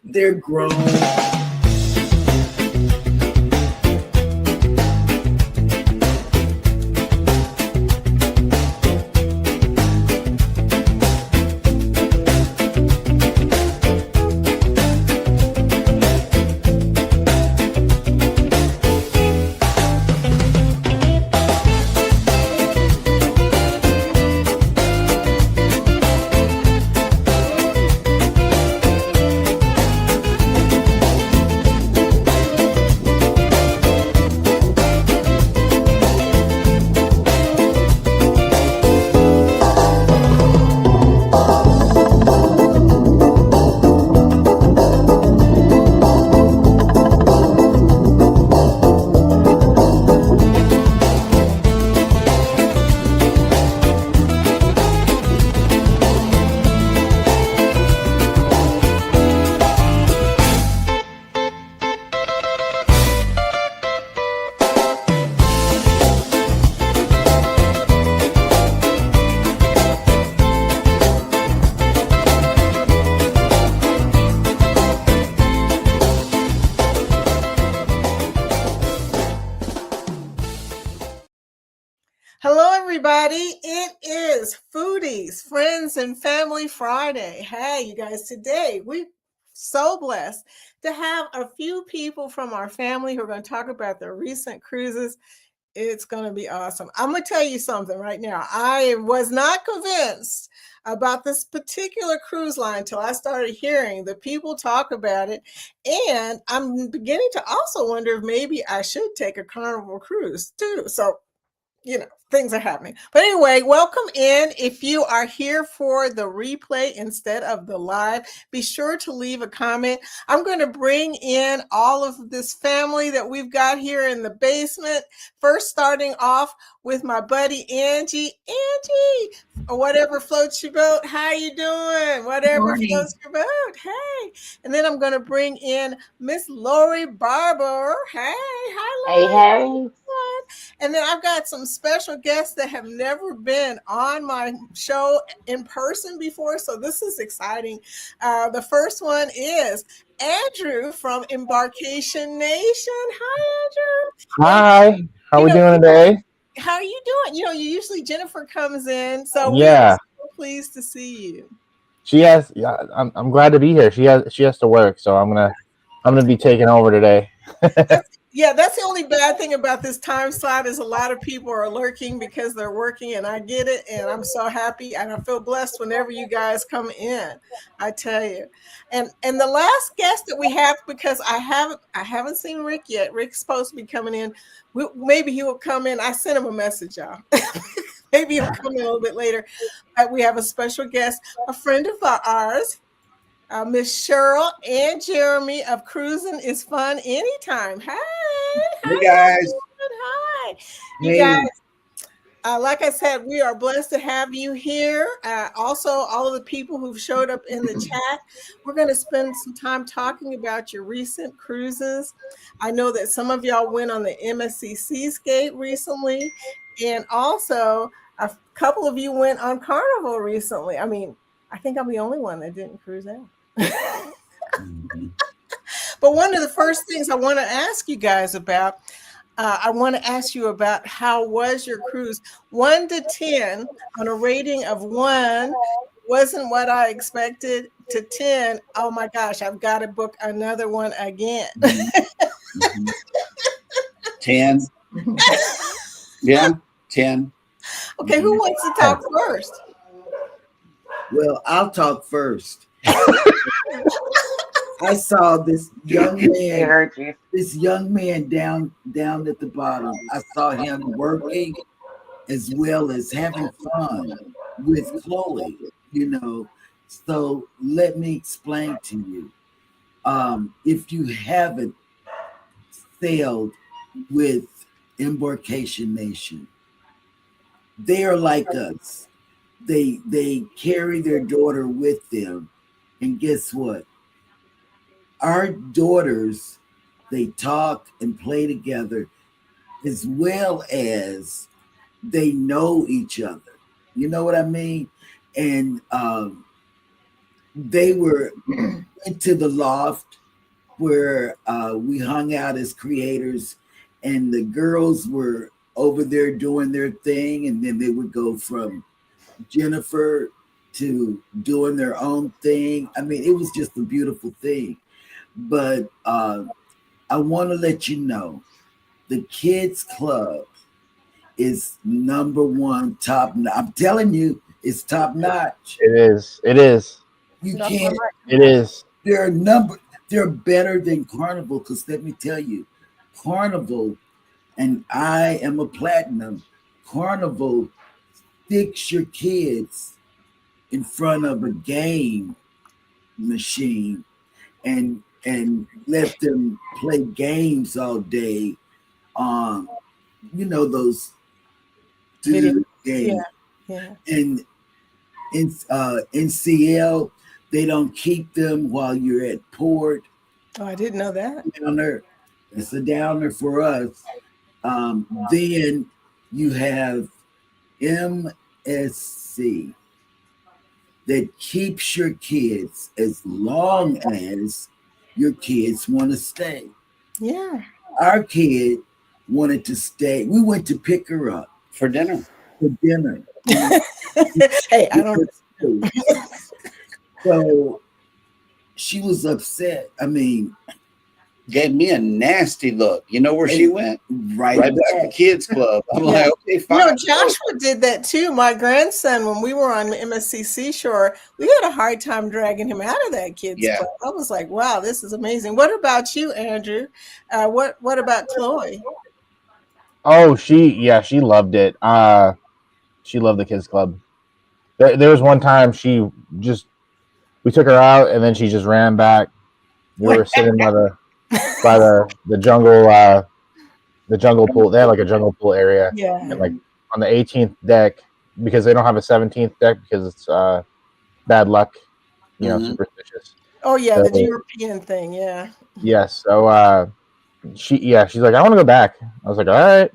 they're grown. Hello, everybody. It is Foodies, Friends, and Family Friday. Hey, you guys, today we're so blessed to have a few people from our family who are going to talk about their recent cruises. It's going to be awesome. I'm going to tell you something right now. I was not convinced about this particular cruise line until I started hearing the people talk about it. And I'm beginning to also wonder if maybe I should take a Carnival cruise too. So things are happening. But anyway, welcome in. If you are here for the replay instead of the live, be sure to leave a comment. I'm going to bring in all of this family that we've got here in the basement. First, starting off with my buddy Angie. Angie, or whatever floats your boat. How you doing? Whatever floats your boat. Hey. And then I'm going to bring in Miss Lori Barber. Hey. Hi, Lori. Hey. And then I've got some special guests that have never been on my show in person before. So this is exciting. The first one is Andrew from Embarkation Nation. Hi, Andrew. Hi. How are we doing today? How are you doing? You usually Jennifer comes in. So yeah, we're so pleased to see you. I'm glad to be here. She has to work, so I'm gonna be taking over today. That's the only bad thing about this time slot is a lot of people are lurking because they're working, and I get it, and I'm so happy, and I feel blessed whenever you guys come in. I tell you, and the last guest that we have, because I haven't seen Rick yet. Rick's supposed to be coming in. Maybe he will come in. I sent him a message, y'all. Maybe he'll come in a little bit later. But we have a special guest, a friend of ours. Miss Cheryl and Jeremy of Cruising is Fun Anytime. Hey guys. Hi. You guys, like I said, we are blessed to have you here. Also, all of the people who've showed up in the chat. We're going to spend some time talking about your recent cruises. I know that some of y'all went on the MSC Seascape recently, and also a couple of you went on Carnival recently. I mean, I think I'm the only one that didn't cruise out. But one of the first things I want to ask you guys about, I want to ask you about how was your cruise? 1 to 10 on a rating of 1 wasn't what I expected, to 10, oh my gosh, I've got to book another one again. 10. Yeah, 10. Okay, who wants to talk first? Well, I'll talk first. I saw this young man down at the bottom. I saw him working as well as having fun with Chloe, So let me explain to you. If you haven't sailed with Embarkation Nation, they are like us. They carry their daughter with them. And guess what? Our daughters, they talk and play together as well as they know each other. You know what I mean? And they were into the loft where we hung out as creators, and the girls were over there doing their thing, and then they would go from Jennifer to doing their own thing. I mean, it was just a beautiful thing. But I want to let you know the kids club is number one top. I'm telling you, it's top notch. It is. It is. You That's can't. right. It is. They're better than Carnival, because let me tell you, Carnival, and I am a platinum. Carnival fix your kids in front of a game machine and let them play games all day on those Video. games. Yeah. And in NCL, they don't keep them while you're at port. Oh, I didn't know that. Downer. It's a downer for us. Then you have MSC that keeps your kids as long as your kids want to stay. Yeah. Our kid wanted to stay. We went to pick her up For dinner. for dinner. Hey, I don't. So she was upset. I mean, Gave me a nasty look. You know where she went? right Right back to kids club. I'm Yeah. like, okay, fine. Joshua did that too. My grandson, when we were on MSC Seashore, we had a hard time dragging him out of that kids Yeah. club. I was like, wow, this is amazing. What about you, Andrew? What about Chloe? Oh, she loved it. She loved the kids club. There was one time we took her out and then she just ran back. We were sitting by the jungle pool. They had like a jungle pool area, Yeah. and like on the 18th deck, because they don't have a 17th deck because it's bad luck, Mhm. superstitious. Oh yeah, the So- European thing. Yeah. Yes. So she's like, I want to go back. I was like, all right.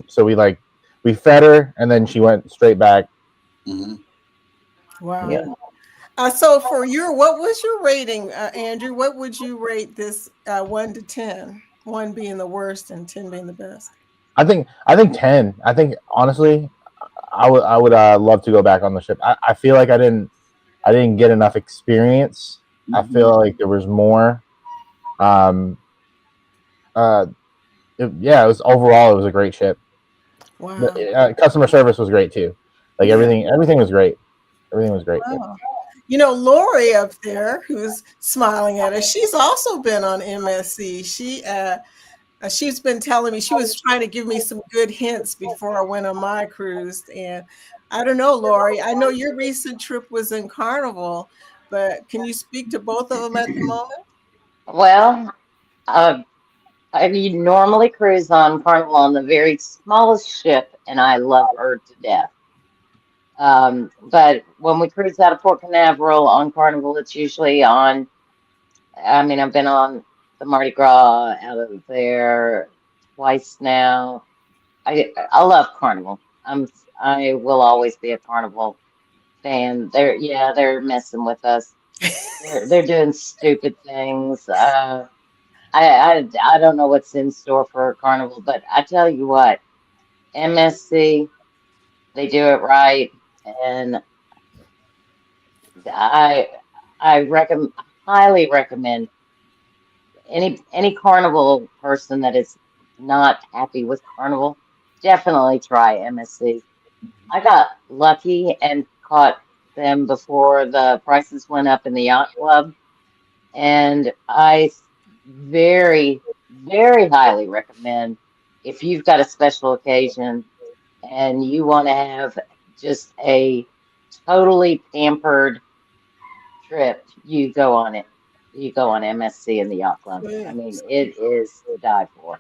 So we fed her and then she went straight back. Mhm. Wow. Yeah. So what was your rating, Andrew? What would you rate this 1 to 10? 1 being the worst and 10 being the best. I think 10. I think honestly, I would love to go back on the ship. I feel like I didn't get enough experience. I feel like there was more. It was overall it was a great ship. Wow. But, customer service was great too. Like everything was great. Everything was great. Wow. Lori up there, who's smiling at us, she's also been on MSC. She's been telling me, she was trying to give me some good hints before I went on my cruise. And I don't know, Lori, I know your recent trip was in Carnival, but can you speak to both of them at the moment? Well, I normally cruise on Carnival on the very smallest ship, and I love her to death. But when we cruise out of Port Canaveral on Carnival, it's usually on, I've been on the Mardi Gras out of there twice now. I love Carnival. I will always be a Carnival fan. They're messing with us. They're doing stupid things. I don't know what's in store for Carnival, but I tell you what, MSC, they do it right, and I highly recommend any Carnival person that is not happy with Carnival, definitely try MSC. I got lucky and caught them before the prices went up in the yacht club, and I very, very highly recommend if you've got a special occasion and you want to have just a totally pampered trip, you go on it. You go on MSC in the yacht club. I mean, it is to die for.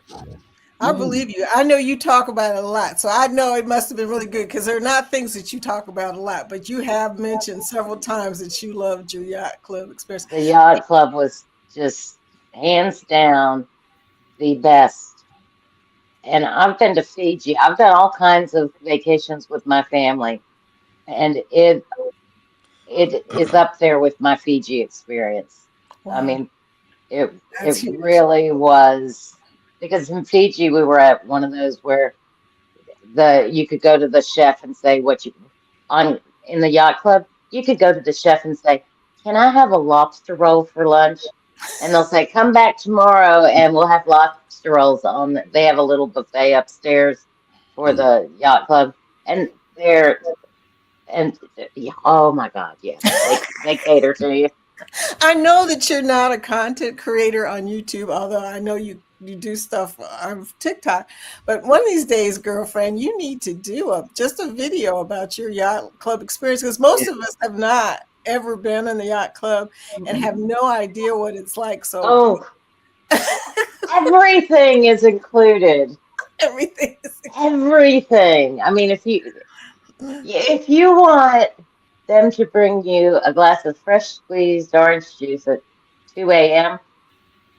I believe you. I know you talk about it a lot, so I know it must have been really good, because they're not things that you talk about a lot, but you have mentioned several times that you loved your yacht club experience. The yacht club was just hands down the best. And I've been to Fiji. I've done all kinds of vacations with my family, and it is up there with my Fiji experience. I Wow, mean, it that's it huge. really was, because in Fiji we were at one of those where you could go to the chef and say what you on in the yacht club. You could go to the chef and say, "Can I have a lobster roll for lunch?" And they'll say, "Come back tomorrow, and we'll have lobster rolls on." They have a little buffet upstairs for the yacht club, and they're and oh my God, yes, they cater to you. I know that you're not a content creator on YouTube, although I know you do stuff on TikTok. But one of these days, girlfriend, you need to do just a video about your yacht club experience, because most of us have not ever been in the yacht club and have no idea what it's like. So Oh, everything is included. everything is Everything. I mean, if you want them to bring you a glass of fresh squeezed orange juice at 2 a.m.,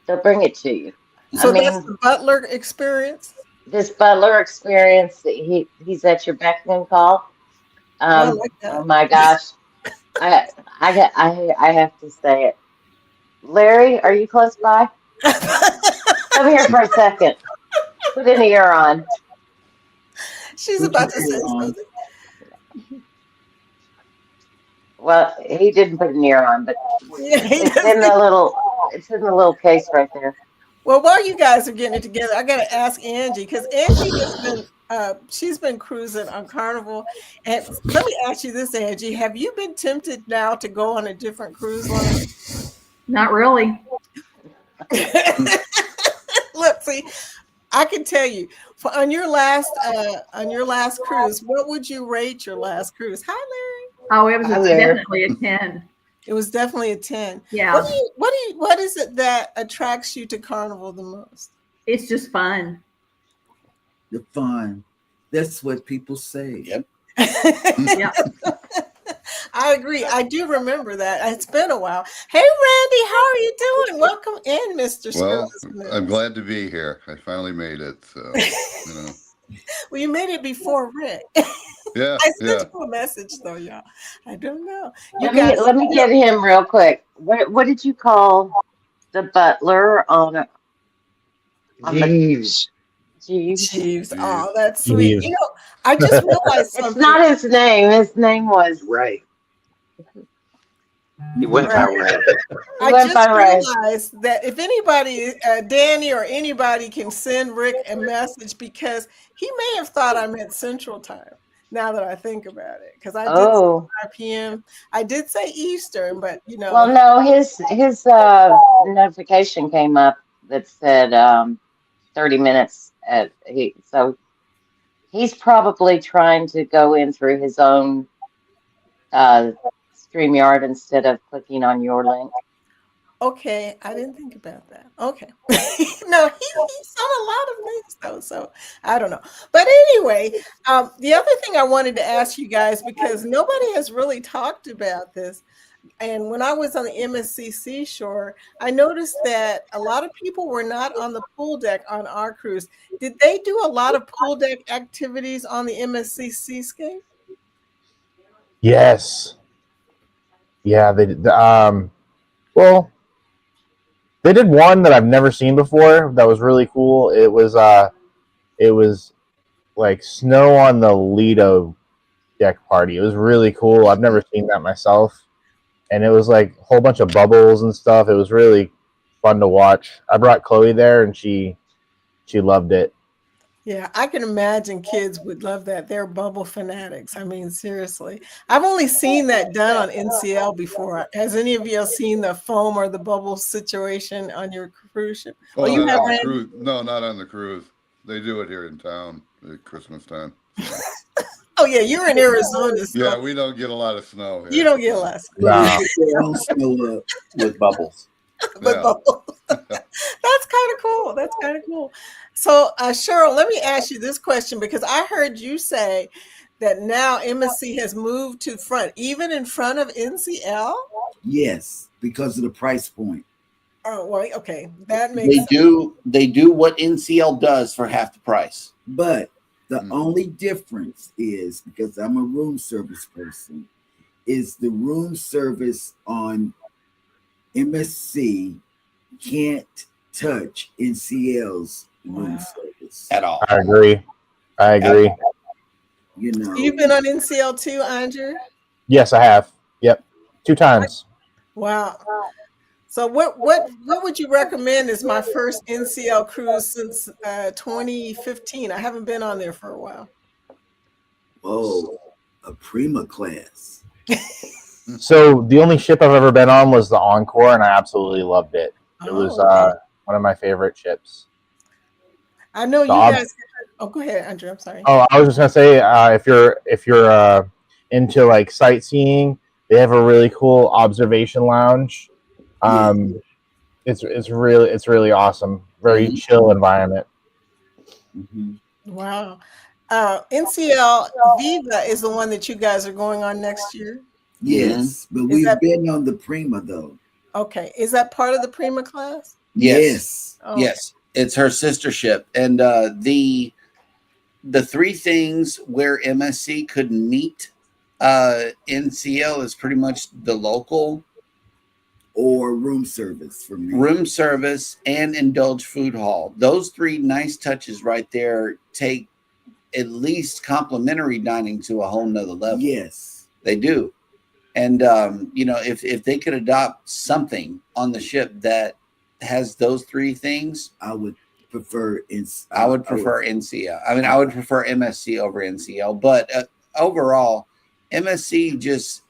they'll bring it to you. I so that's mean, the Butler experience. this Butler experience, he's at your beck and call. Oh, I like Oh that. my gosh, I have to say it. Larry, are you close by? Come here for a second. Put an ear on. She's Put about your to say ear on. something. Well, he didn't put an ear on, but Yeah, he it's does. in the little case right there. Well, while you guys are getting it together, I got to ask Angie, because Angie has been she's been cruising on Carnival. And let me ask you this, Angie: have you been tempted now to go on a different cruise line? Not really. Look, see, I can tell you on your last cruise, what would you rate your last cruise? Hi, Larry. Oh, it was Hi there. definitely a 10. It was definitely a 10. Yeah, What is it that attracts you to Carnival the most? it's just fun. The fun. That's what people say. Yep. Yeah. I agree. I do remember that. It's been a while. Hey, Randy, how are you doing? Welcome in, Mr. Well, Smith. I'm glad to be here. I finally made it. So, you know. Well, you made it before Rick. Yeah, I yeah. sent you a message though, y'all. I don't know. You Let guys, me get him real quick. What did you call the butler on Jeeves. Jeeves? Jeeves. Jeez. Oh, that's sweet. Jeeves. You know, I just realized It's something. not his name. His name was Right. He went by Ray. I went just by Ray. realized that if anybody, Danny or anybody, can send Rick a message, because he may have thought I meant Central Time. Now that I think about it, because I did say Oh, 5 p.m. I did say Eastern, but you know, well, no, his notification came up that said 30 minutes so he's probably trying to go in through his own StreamYard instead of clicking on your link. okay, I didn't think about that. Okay, no, he's on a lot of links though, so I don't know. But anyway, the other thing I wanted to ask you guys, because nobody has really talked about this. And when I was on the MSC Seashore, I noticed that a lot of people were not on the pool deck on our cruise. Did they do a lot of pool deck activities on the MSC Seascape? Yes. Yeah, they did. Well, they did one that I've never seen before. That was really cool. It was like snow on the Lido deck party. It was really cool. I've never seen that myself, and it was like a whole bunch of bubbles and stuff. It was really fun to watch. I brought Chloe there, and she loved it. Yeah, I can imagine kids would love that. They're bubble fanatics. I mean, seriously. I've only seen that done on NCL before. Has any of you seen the foam or the bubble situation on your cruise ship? Oh, you not have, on the Randy? cruise. No, not on the cruise. They do it here in town at Christmas time. Oh, yeah, you're in Arizona. So Yeah, we don't get a lot of snow here. you don't get less. Wow. Their own snow up. With bubbles. But Yeah. bubbles. That's kind of cool. That's kind of cool. So, Cheryl, let me ask you this question, because I heard you say that now MSC has moved to front, even in front of NCL. Yes, because of the price point. Oh, well, okay, that makes They sense. do what NCL does for half the price. But the Mm. only difference is, because I'm a room service person, is the room service on MSC can't touch NCL's room service. At all. I agree. I agree. You know, You've been on NCL too, Andrew? Yes, I have. Yep, 2 times. Wow. So what would you recommend as my first NCL cruise since 2015? I haven't been on there for a while. oh, a Prima class. So the only ship I've ever been on was the Encore, and I absolutely loved it. It was Okay. one of my favorite ships. I know you the ob- guys. Oh, go ahead, Andrew. I'm sorry. Oh, I was just gonna say, if you're into like sightseeing, they have a really cool observation lounge. It's really awesome. Very chill environment. Wow. NCL Viva is the one that you guys are going on next year. Yes, but Is we've that- been on the Prima though. Okay. Is that part of the Prima class? Yes. Oh, Yes. It's her sister ship. And the 3 things where MSC could meet NCL is pretty much the local, Or room service for me. room service, and indulge food hall. Those 3 nice touches right there take at least complimentary dining to a whole nother level. Yes. They do. And if they could adopt something on the ship that has those 3 things, I would prefer I would prefer NCL. I mean, I would prefer MSC over NCL, but overall, MSC just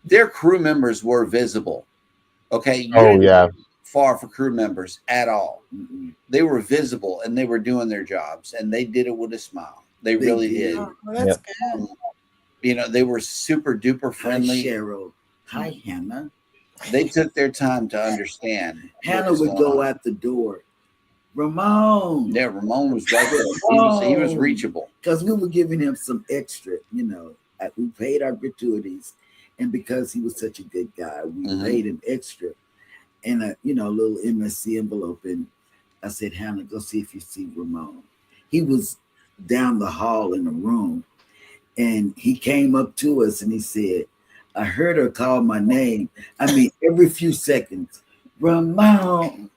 their crew members were visible. Okay. You didn't Yeah. far for crew members at all. Mm-mm. They were visible and they were doing their jobs, and they did it with a smile. They really did. Oh, well, that's good. They were super duper Hi, friendly. Cheryl. Hi, Hannah. They took their time to understand. what Hannah was would going go on. out the door. Ramon. Yeah, Ramon was right there. He was reachable. Because we were giving him some extra, we paid our gratuities. And because he was such a good guy, we paid him extra. And a little MSC envelope. And I said, Hannah, go see if you see Ramon. He was down the hall in the room. And he came up to us and he said, I heard her call my name. I mean, every few seconds, Ramon.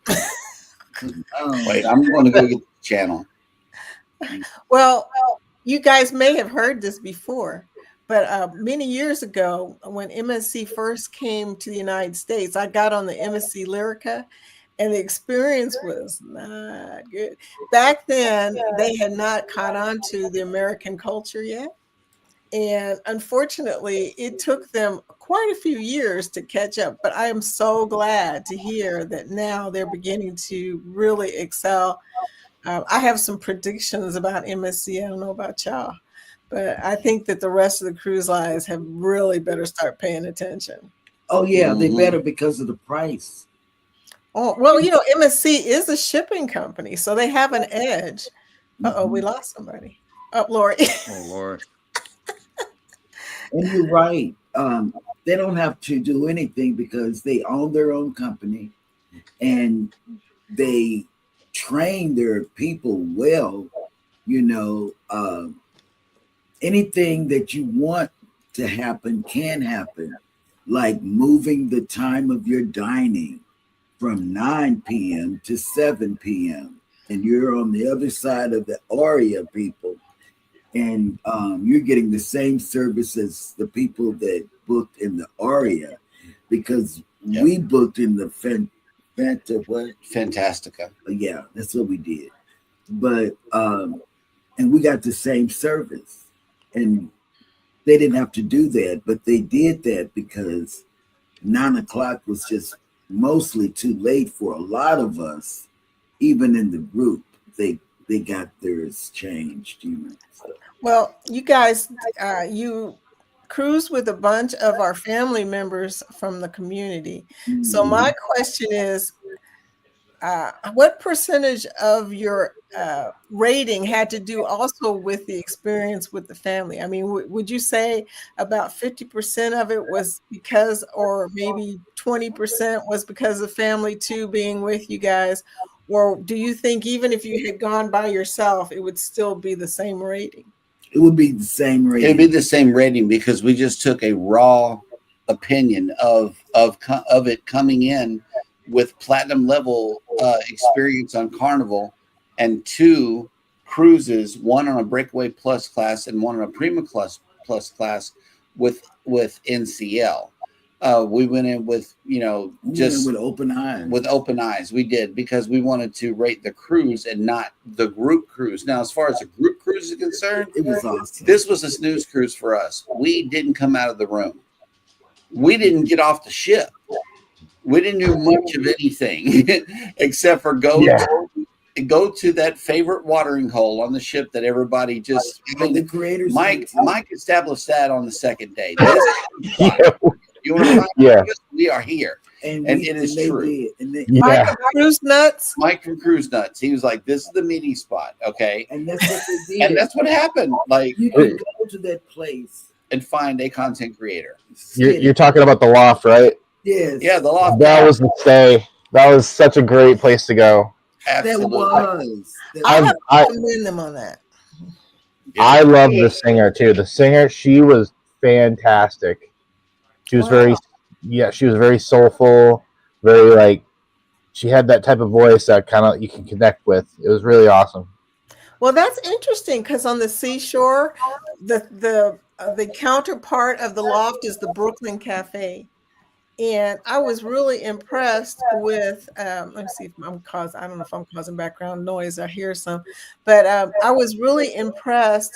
Wait, I'm going to go get the channel. Well, you guys may have heard this before, but many years ago, when MSC first came to the United States, I got on the MSC Lyrica, and the experience was not good. Back then, they had not caught on to the American culture yet. And unfortunately, it took them quite a few years to catch up. But I am so glad to hear that now they're beginning to really excel. I have some predictions about MSC. I don't know about y'all, but I think that the rest of the cruise lines have really better start paying attention. Oh, yeah, they better because of the price. Oh, well, MSC is a shipping company, so they have an edge. Uh-oh, we lost somebody. Oh, Lori. Oh, Lord. And you're right. They don't have to do anything because they own their own company and they train their people well. Anything that you want to happen can happen, like moving the time of your dining from 9 p.m. to 7 p.m. And you're on the other side of the Aria people. And you're getting the same service as the people that booked in the Aria, because we booked in the Fantastica. Yeah, that's what we did. But and we got the same service, and they didn't have to do that, but they did that because 9 o'clock was just mostly too late for a lot of us, even in the group. They got theirs changed, So. Well, you guys, you cruise with a bunch of our family members from the community. So my question is, what percentage of your rating had to do also with the experience with the family? I mean, would you say about 50% of it was because, or maybe 20% was because of family too being with you guys? Or do you think even if you had gone by yourself, it would still be the same rating? It would be the same rating. It'd be the same rating because we just took a raw opinion of it coming in with platinum level experience on Carnival and 2 cruises, one on a Breakaway Plus class and one on a Prima Plus class with NCL. We went in with, just with open eyes. with open eyes. We did because we wanted to rate the cruise and not the group cruise. Now, as far as the group cruise is concerned, It was awesome. this was a snooze cruise for us. We didn't come out of the room. We didn't get off the ship. We didn't do much of anything except for go to that favorite watering hole on the ship that everybody just. But the creators, Mike established that on the second day. This is fun. You want to find Yeah. us? We are here. and it is they true. did, and they, Yeah. Michael Cruise Nuts. Mike from Cruise Nuts. He was like, "This is the meeting spot, okay?" and that's what they did. And that's what happened. Like, You can go to that place. and find a content creator. You're talking about the loft, right? Yes. Yeah, the loft. That was the stay. That was such a great place to go. That Absolutely. was. I have I to commend them on that. I love the singer too. The singer, she was fantastic. She was Wow. she was very soulful, very like she had that type of voice that kind of you can connect with. It was really awesome. Well, that's interesting because on the seashore, the counterpart of the loft is the Brooklyn Cafe, and I was really impressed with. Let me see if I don't know if I'm causing background noise. I hear some, but I was really impressed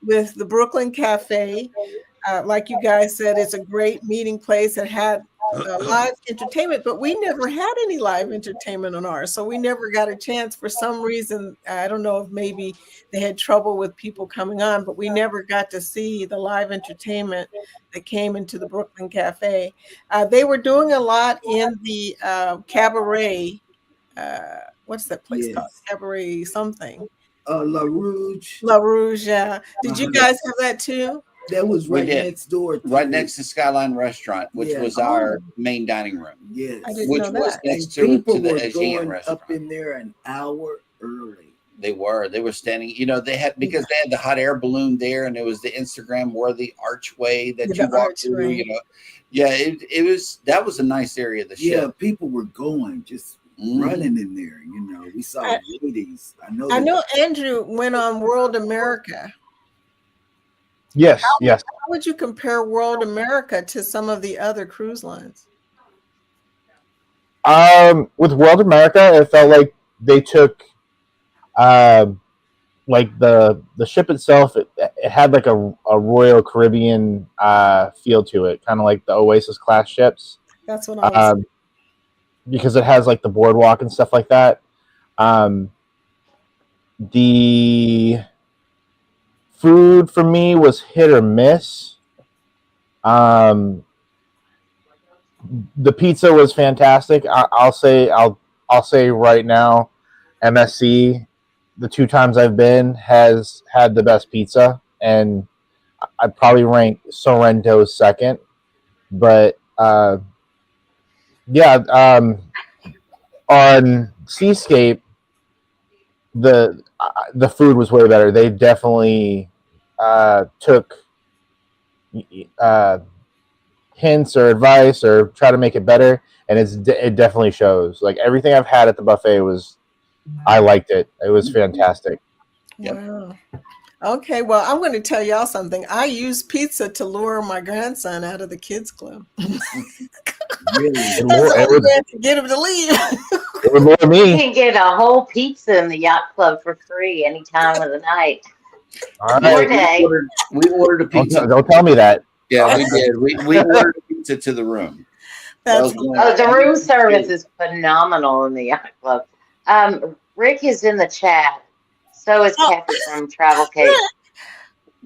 with the Brooklyn Cafe. Like you guys said, it's a great meeting place. It had live entertainment, but we never had any live entertainment on ours. So we never got a chance for some reason. I don't know if maybe they had trouble with people coming on, but we never got to see the live entertainment that came into the Brooklyn Cafe. They were doing a lot in the cabaret. What's that place called? Yes. Cabaret something. La Rouge. La Rouge, yeah. Did you guys have that too? That was We right did. next door. to Right it. next to Skyline Restaurant, which Yeah. was our main dining room, Yes. I didn't which know was that. And next to people the were Aegean going restaurant. up in there an hour early. They were standing, they had because they had the hot air balloon there, and it was the Instagram worthy archway that Yeah, you the walked through. archway. Yeah, it was that was a nice area of the Yeah, ship. people were going, just Mhm. running in there. We saw I- ladies. I I know Andrew went on World America. Yes, yes. How would you compare World America to some of the other cruise lines? With World America, it felt like they took, like the ship itself. It had like a Royal Caribbean feel to it, kind of like the Oasis class ships, That's what I was. because it has like the boardwalk and stuff like that. The food for me was hit or miss. The pizza was fantastic. I'll say right now, MSC, the 2 times I've been, has had the best pizza, and I'd probably rank Sorrento second. But on Seascape, the food was way better. They definitely took hints or advice or try to make it better, and it definitely shows. Like everything I've had at the buffet I liked it. It was fantastic. Yep. Wow. Okay, well, I'm going to tell y'all something. I use pizza to lure my grandson out of the kids club. Really? That's the only way I can get him to leave. It would lure You me. can get a whole pizza in the yacht club for free any time of the night. All Or right. day. We ordered a pizza. Don't tell me that. Yeah, we did. We ordered a pizza to the room. That's Oh, the room service is phenomenal in the yacht club. Rick is in the chat. So is Kathy from Travel Cape.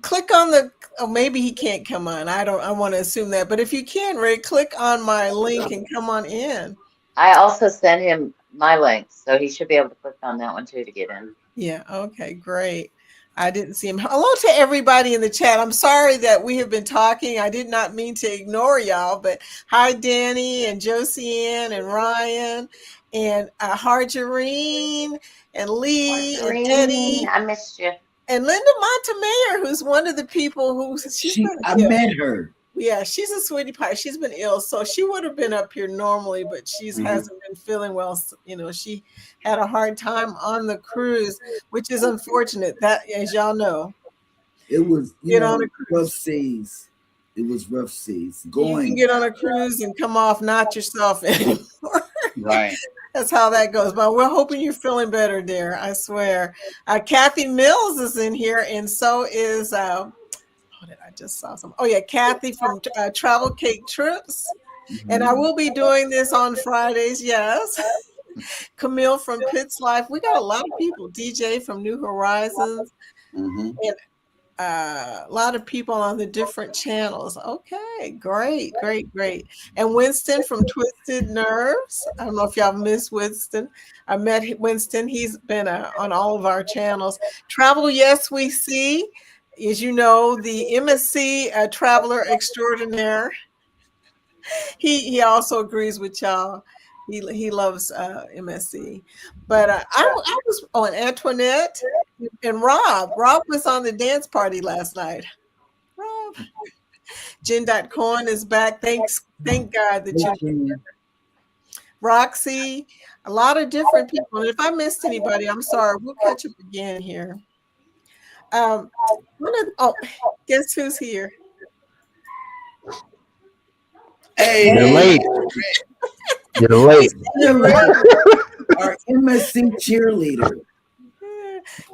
click on the. Oh, maybe he can't come on. I want to assume that, but if you can, Ray, click on my link and come on in. I also sent him my link, so he should be able to click on that one too to get in. Yeah. Okay. Great. I didn't see him. Hello to everybody in the chat. I'm sorry that we have been talking. I did not mean to ignore y'all, but hi, Danny and Josiane and Ryan and Harjarine and Lee and Eddie I missed you. And Linda Montemayor, who's one of the people who I met her. Yeah, she's a sweetie pie. She's been ill, so she would have been up here normally, but she's hasn't been feeling well. You know, she had a hard time on the cruise, which is unfortunate. That, as y'all know, it was on a cruise. Rough seas. It was rough seas. You can get on a cruise and come off not yourself anymore. Right. That's how that goes. But we're hoping you're feeling better, dear. I swear. Kathy Mills is in here, and so is. I just saw some. Oh yeah, Kathy from Travel Cake Trips, and I will be doing this on Fridays. Yes, Camille from Pitts Life. We got a lot of people. DJ from New Horizons, and a lot of people on the different channels. Okay, great. And Winston from Twisted Nerves. I don't know if y'all miss Winston. I met Winston. He's been on all of our channels. Travel, yes, we see. As you know, the MSC traveler extraordinaire. He also agrees with y'all. He loves MSC. But I was on Antoinette and Rob. Rob was on the dance party last night. Rob. Jen.Cohen is back. Thank God that you. Roxy, a lot of different people. And if I missed anybody, I'm sorry. We'll catch up again here. Guess who's here? Hey, You're late. You're late. Our MSC cheerleader.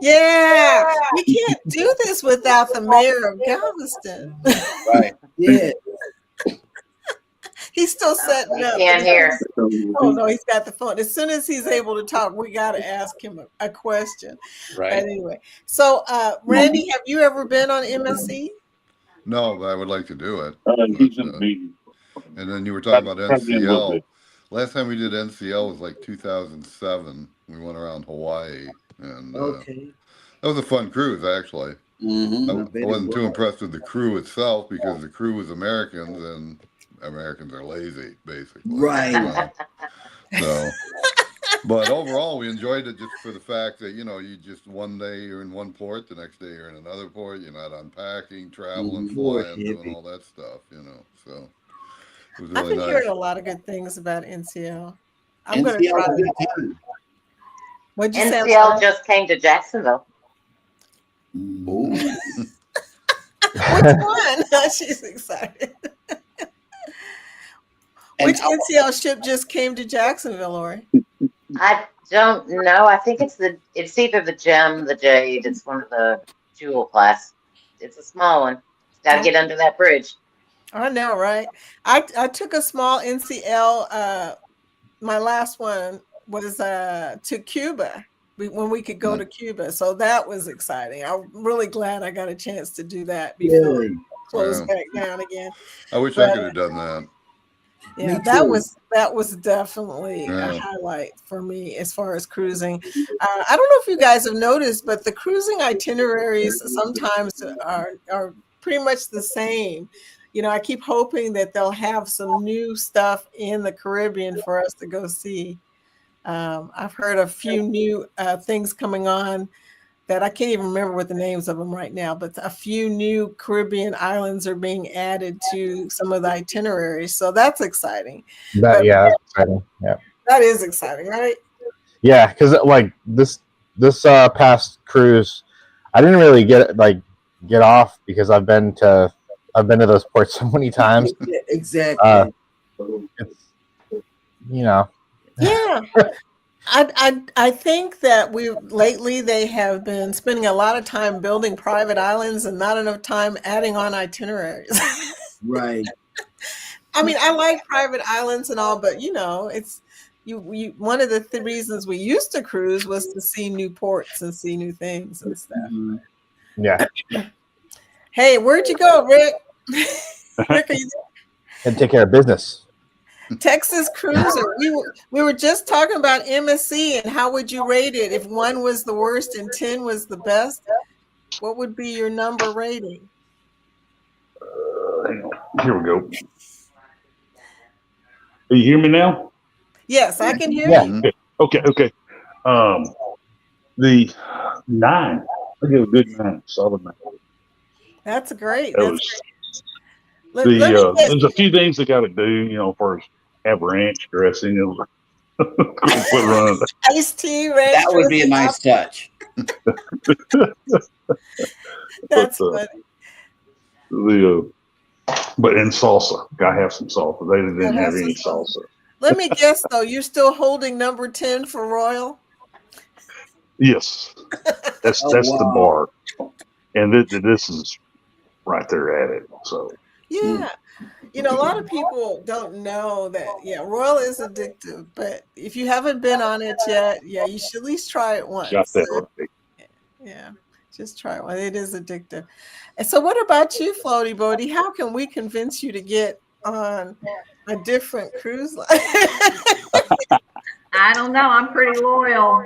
Yeah, we can't do this without the mayor of Galveston. Right. Yeah. He's still setting up. Can't hear. Oh no, he's got the phone. As soon as he's able to talk, we got to ask him a question. Right. But anyway, so Randy, have you ever been on MSC? No, but I would like to do it. He's in a meeting. And then you were talking about NCL. Last time we did NCL was like 2007. We went around Hawaii, and that was a fun cruise, actually. I wasn't too impressed with the crew itself because the crew was Americans, and Americans are lazy, basically. Right. So, but overall, we enjoyed it just for the fact that, you just one day you're in one port, the next day you're in another port. You're not unpacking, traveling, flying, doing all that stuff, So it was really I've been nice. hearing a lot of good things about NCL. I'm going to try that. What'd you say? NCL just came to Jacksonville. Which one? She's excited. Which NCL ship just came to Jacksonville, Lori? I don't know. I think it's either the Gem, the Jade. It's one of the Jewel class. It's a small one. Got to get under that bridge. I know, right? I took a small NCL. My last one was to Cuba when we could go to Cuba. So that was exciting. I'm really glad I got a chance to do that before it closed back down again. I wish I could have done that. Yeah, that was definitely a highlight for me as far as cruising. I don't know if you guys have noticed, but the cruising itineraries sometimes are pretty much the same. I keep hoping that they'll have some new stuff in the Caribbean for us to go see. I've heard a few new things coming on that I can't even remember what the names of them right now, but a few new Caribbean islands are being added to some of the itineraries. So that's exciting. That's exciting. Yeah. That is exciting, right? Yeah, because like this past cruise, I didn't really get off because I've been to those ports so many times. Exactly. Yeah. I think that lately they have been spending a lot of time building private islands and not enough time adding on itineraries. Right. I mean, I like private islands and all, but it's you one of the reasons we used to cruise was to see new ports and see new things and stuff. Yeah. Hey, where'd you go, Rick? Rick, are you there? And take care of business. Texas Cruiser. We were just talking about MSC and how would you rate it if 1 was the worst and 10 was the best? What would be your number rating? Hang on. Here we go. You hear me now? Yes, I can hear you. Okay. The 9 I give a good 9, solid 9. That's great. That That's was let me guess. there's a few things they got to do, first have ranch dressing. Put run. Iced tea, ranch That would be a dressing. nice touch. That's But, funny. But in salsa, gotta have some salsa. They didn't Gotta have have any some salsa. Let me guess though, you're still holding number 10 for Royal? Yes, that's Oh, the wow. bar, and this is right there at it. So Yeah. A lot of people don't know that, Royal is addictive, but if you haven't been on it yet, you should at least try it once. got that right. Yeah, just try it one. It is addictive. And so what about you, Floaty Bodie? How can we convince you to get on a different cruise line? I don't know. I'm pretty loyal.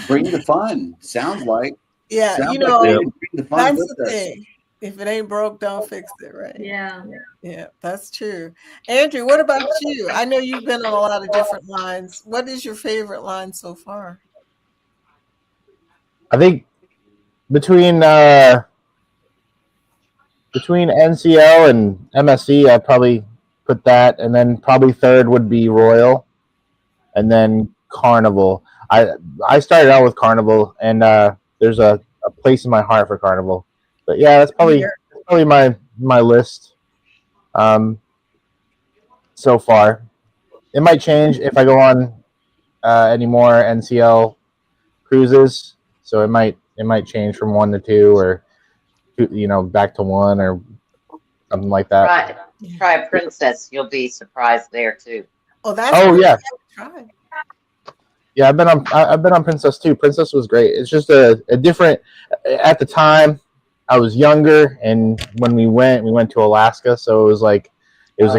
Bring the fun. Sounds like. Yeah, Sounds you like know, they didn't bring the fun that's with the us. thing. If it ain't broke, don't fix it, right? Yeah. Yeah, that's true. Andrew, what about you? I know you've been on a lot of different lines. What is your favorite line so far? I think between NCL and MSC, I'd probably put that, and then probably third would be Royal, and then Carnival. I started out with Carnival, and there's a place in my heart for Carnival. But yeah, that's probably my list so far. It might change if I go on any more NCL cruises, so it might change from 1 to 2 or back to 1 or something like that. Try Princess. You'll be surprised there too. Oh, that's yeah. Try. Yeah, I've been on Princess too. Princess was great. It's just a different. At the time, I was younger, and when we went to Alaska, so it was a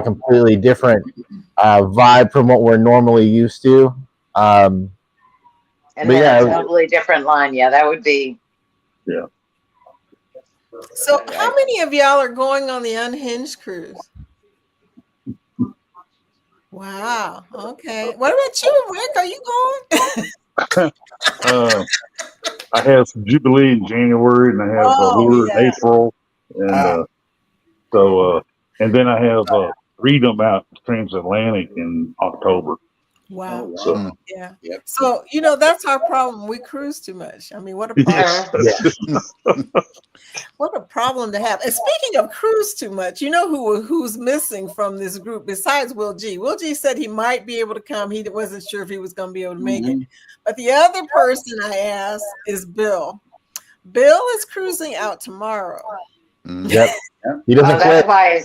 completely different vibe from what we're normally used to. And then a totally different line. Yeah, that would be. Yeah. So, how many of y'all are going on the Unhinged cruise? Wow. Okay. What about you, Rick? Are you going? I have Jubilee in January, and I have Allure in April, and and then I have Freedom out Transatlantic in October. Wow. So, yeah. Yep. So, that's our problem. We cruise too much. I mean, what a problem. What a problem to have. And speaking of cruise too much, who's missing from this group besides Will G? Will G said he might be able to come. He wasn't sure if he was going to be able to make it. But the other person I asked is Bill. Bill is cruising out tomorrow. Yep. He doesn't quit. That's why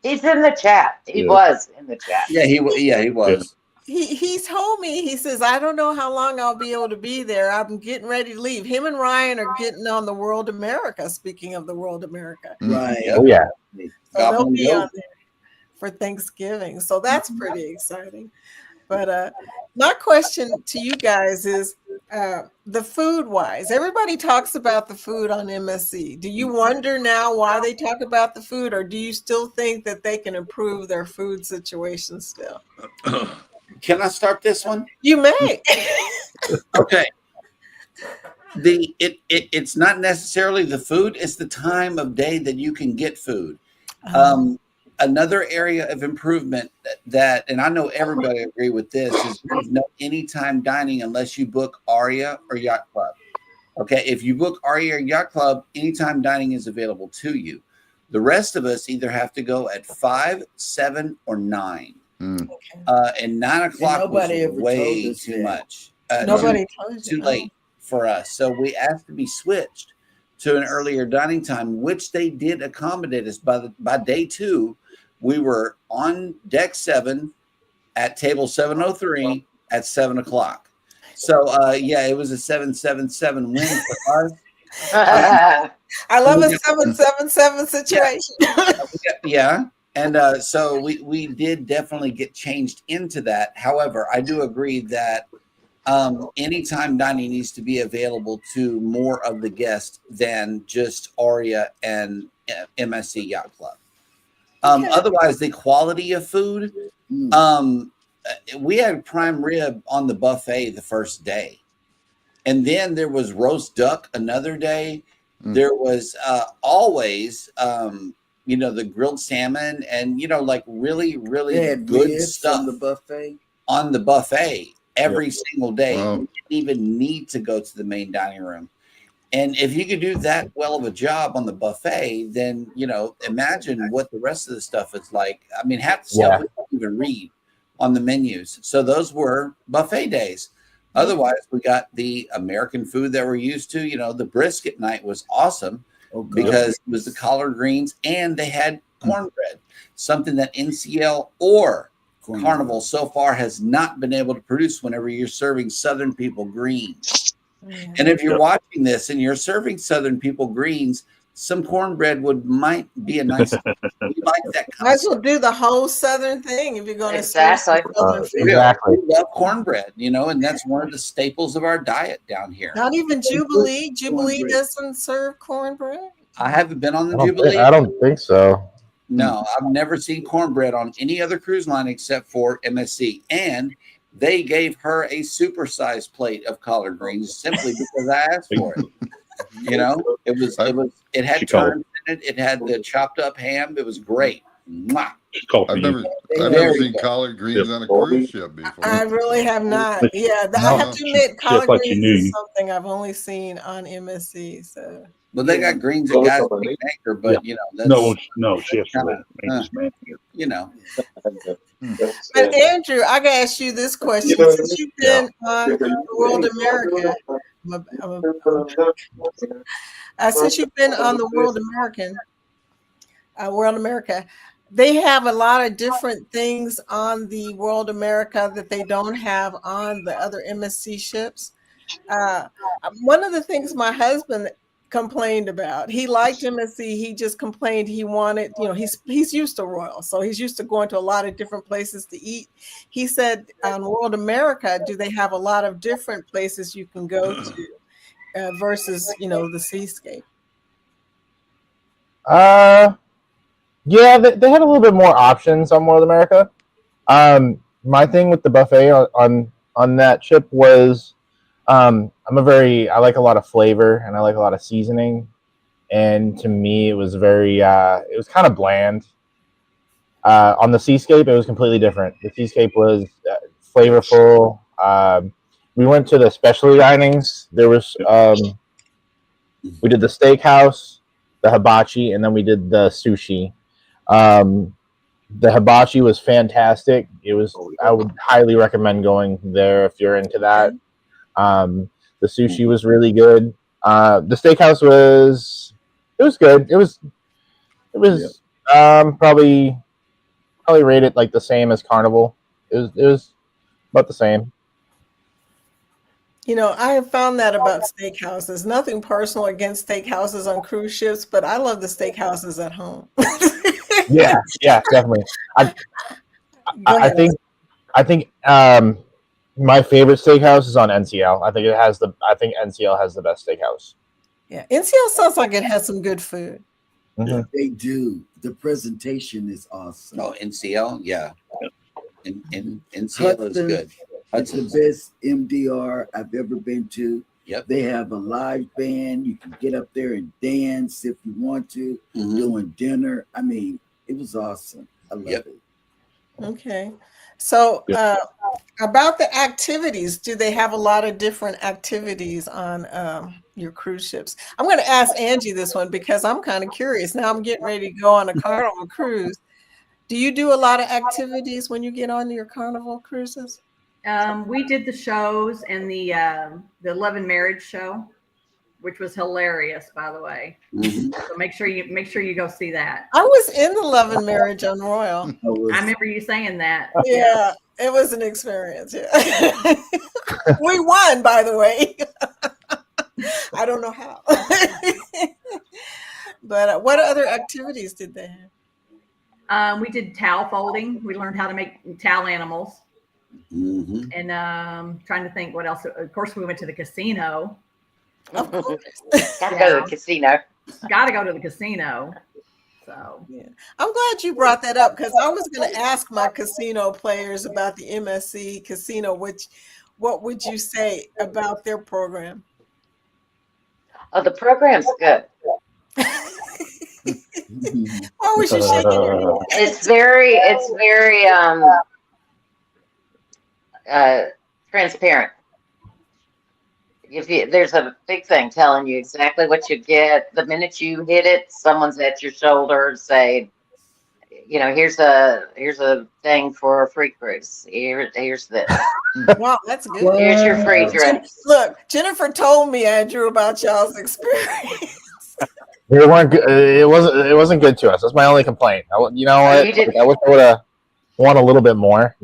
he's in the chat. He was in the chat. Yeah, he was. He told me, he says, I don't know how long I'll be able to be there. I'm getting ready to leave. Him and Ryan are getting on the World America, speaking of the World America. Right. Oh, yeah. So they'll be on there for Thanksgiving. So that's pretty exciting. But my question to you guys is the food wise. Everybody talks about the food on MSC. Do you wonder now why they talk about the food, or do you still think that they can improve their food situation still? Can I start this one? You may. Okay. It's not necessarily the food, it's the time of day that you can get food. Another area of improvement that, and I know everybody agree with this, is there's no anytime dining unless you book Aria or Yacht Club. Okay, if you book Aria or Yacht Club, anytime dining is available to you. The rest of us either have to go at 5, 7, or 9. And 9 o'clock was way too much. Nobody told you. Too late for us. So we asked to be switched to an earlier dining time, which they did accommodate us. By day 2, we were on deck 7 at table 703 at 7 o'clock. So it was a 777 win for us. I love a 777 situation. Yeah. And so we did definitely get changed into that. However, I do agree that anytime dining needs to be available to more of the guests than just Aria and MSC Yacht Club. Otherwise, the quality of food, we had prime rib on the buffet the first day. And then there was roast duck another day. Mm. There was always, the grilled salmon and, like really, really good stuff on the buffet. On the buffet every single day. Wow. You didn't even need to go to the main dining room. And if you could do that well of a job on the buffet, then, imagine what the rest of the stuff is like. I mean, half the stuff we don't even read on the menus. So those were buffet days. Otherwise, we got the American food that we're used to. The brisket night was awesome because it was the collard greens and they had cornbread, something that NCL or Carnival so far has not been able to produce whenever you're serving Southern people greens. And if you're watching this and you're serving Southern people greens, some cornbread might be a nice. We like that. Might as well do the whole Southern thing if you're going to serve Exactly. We love cornbread, and that's one of the staples of our diet down here. Not even Jubilee. Jubilee doesn't serve cornbread. I haven't been on the Jubilee. I don't think so. No, I've never seen cornbread on any other cruise line except for MSC. And they gave her a supersized plate of collard greens simply because I asked for it. It had turns in it. It had the chopped up ham. It was great. Mwah. I've never seen collard greens on a cruise ship before. I really have not. Yeah, I have to admit, collard greens is something I've only seen on MSC. So. Well, they got greens at Guys Big Anchor, but that's no, chef's But Andrew, I gotta ask you this question: since you've been on World America, since you've been on the World America, they have a lot of different things on the World America that they don't have on the other MSC ships. One of the things my husband complained about, he liked MSC, he just complained he wanted, he's used to Royal, so he's used to going to a lot of different places to eat. He said on World America, do they have a lot of different places you can go to versus the Seascape? Yeah, they had a little bit more options on World America. My thing with the buffet on that ship was I like a lot of flavor and I like a lot of seasoning, and to me it was it was kind of bland. On the Seascape it was completely different. The Seascape was flavorful. We went to the specialty dinings. There was we did the steakhouse, the hibachi, and then we did the sushi. The hibachi was fantastic. I would highly recommend going there if you're into that. The sushi was really good. The steakhouse was good. It was probably rated like the same as Carnival. It was about the same. I have found that about steakhouses. Nothing personal against steakhouses on cruise ships, but I love the steakhouses at home. yeah, definitely. I think my favorite steakhouse is on NCL. I think NCL has the best steakhouse. Yeah, NCL sounds like it has some good food. Mm-hmm. They do. The presentation is awesome. Oh, NCL, yeah. NCL is good. It's the best MDR I've ever been to. Yep. They have a live band. You can get up there and dance if you want to. Doing dinner. I mean, it was awesome. I love it. Okay. So about the activities, do they have a lot of different activities on your cruise ships? I'm going to ask Angie this one because I'm kind of curious. Now I'm getting ready to go on a Carnival cruise. Do you do a lot of activities when you get on your Carnival cruises? We did the shows and the Love and Marriage show, which was hilarious, by the way. So make sure you go see that. I was in the Love and Marriage on Royal. I remember you saying that. Yeah, it was an experience. Yeah. We won, by the way. I don't know how. But what other activities did they have? We did towel folding. We learned how to make towel animals. And trying to think what else. Of course, we went to the casino. Gotta go to the casino. Gotta go to the casino. So yeah, I'm glad you brought that up because I was going to ask my casino players about the MSC casino, which what would you say about their program? Oh, the program's good. Why was you shaking your head? It's very transparent. There's a big thing telling you exactly what you get. The minute you hit it, someone's at your shoulder saying, here's a thing for a free cruise. Here's this. Wow, that's good. Here's your free drinks. Look, Jennifer told me, Andrew, about y'all's experience. They weren't good. It wasn't good to us. That's my only complaint. You know what? I wish I would have won a little bit more.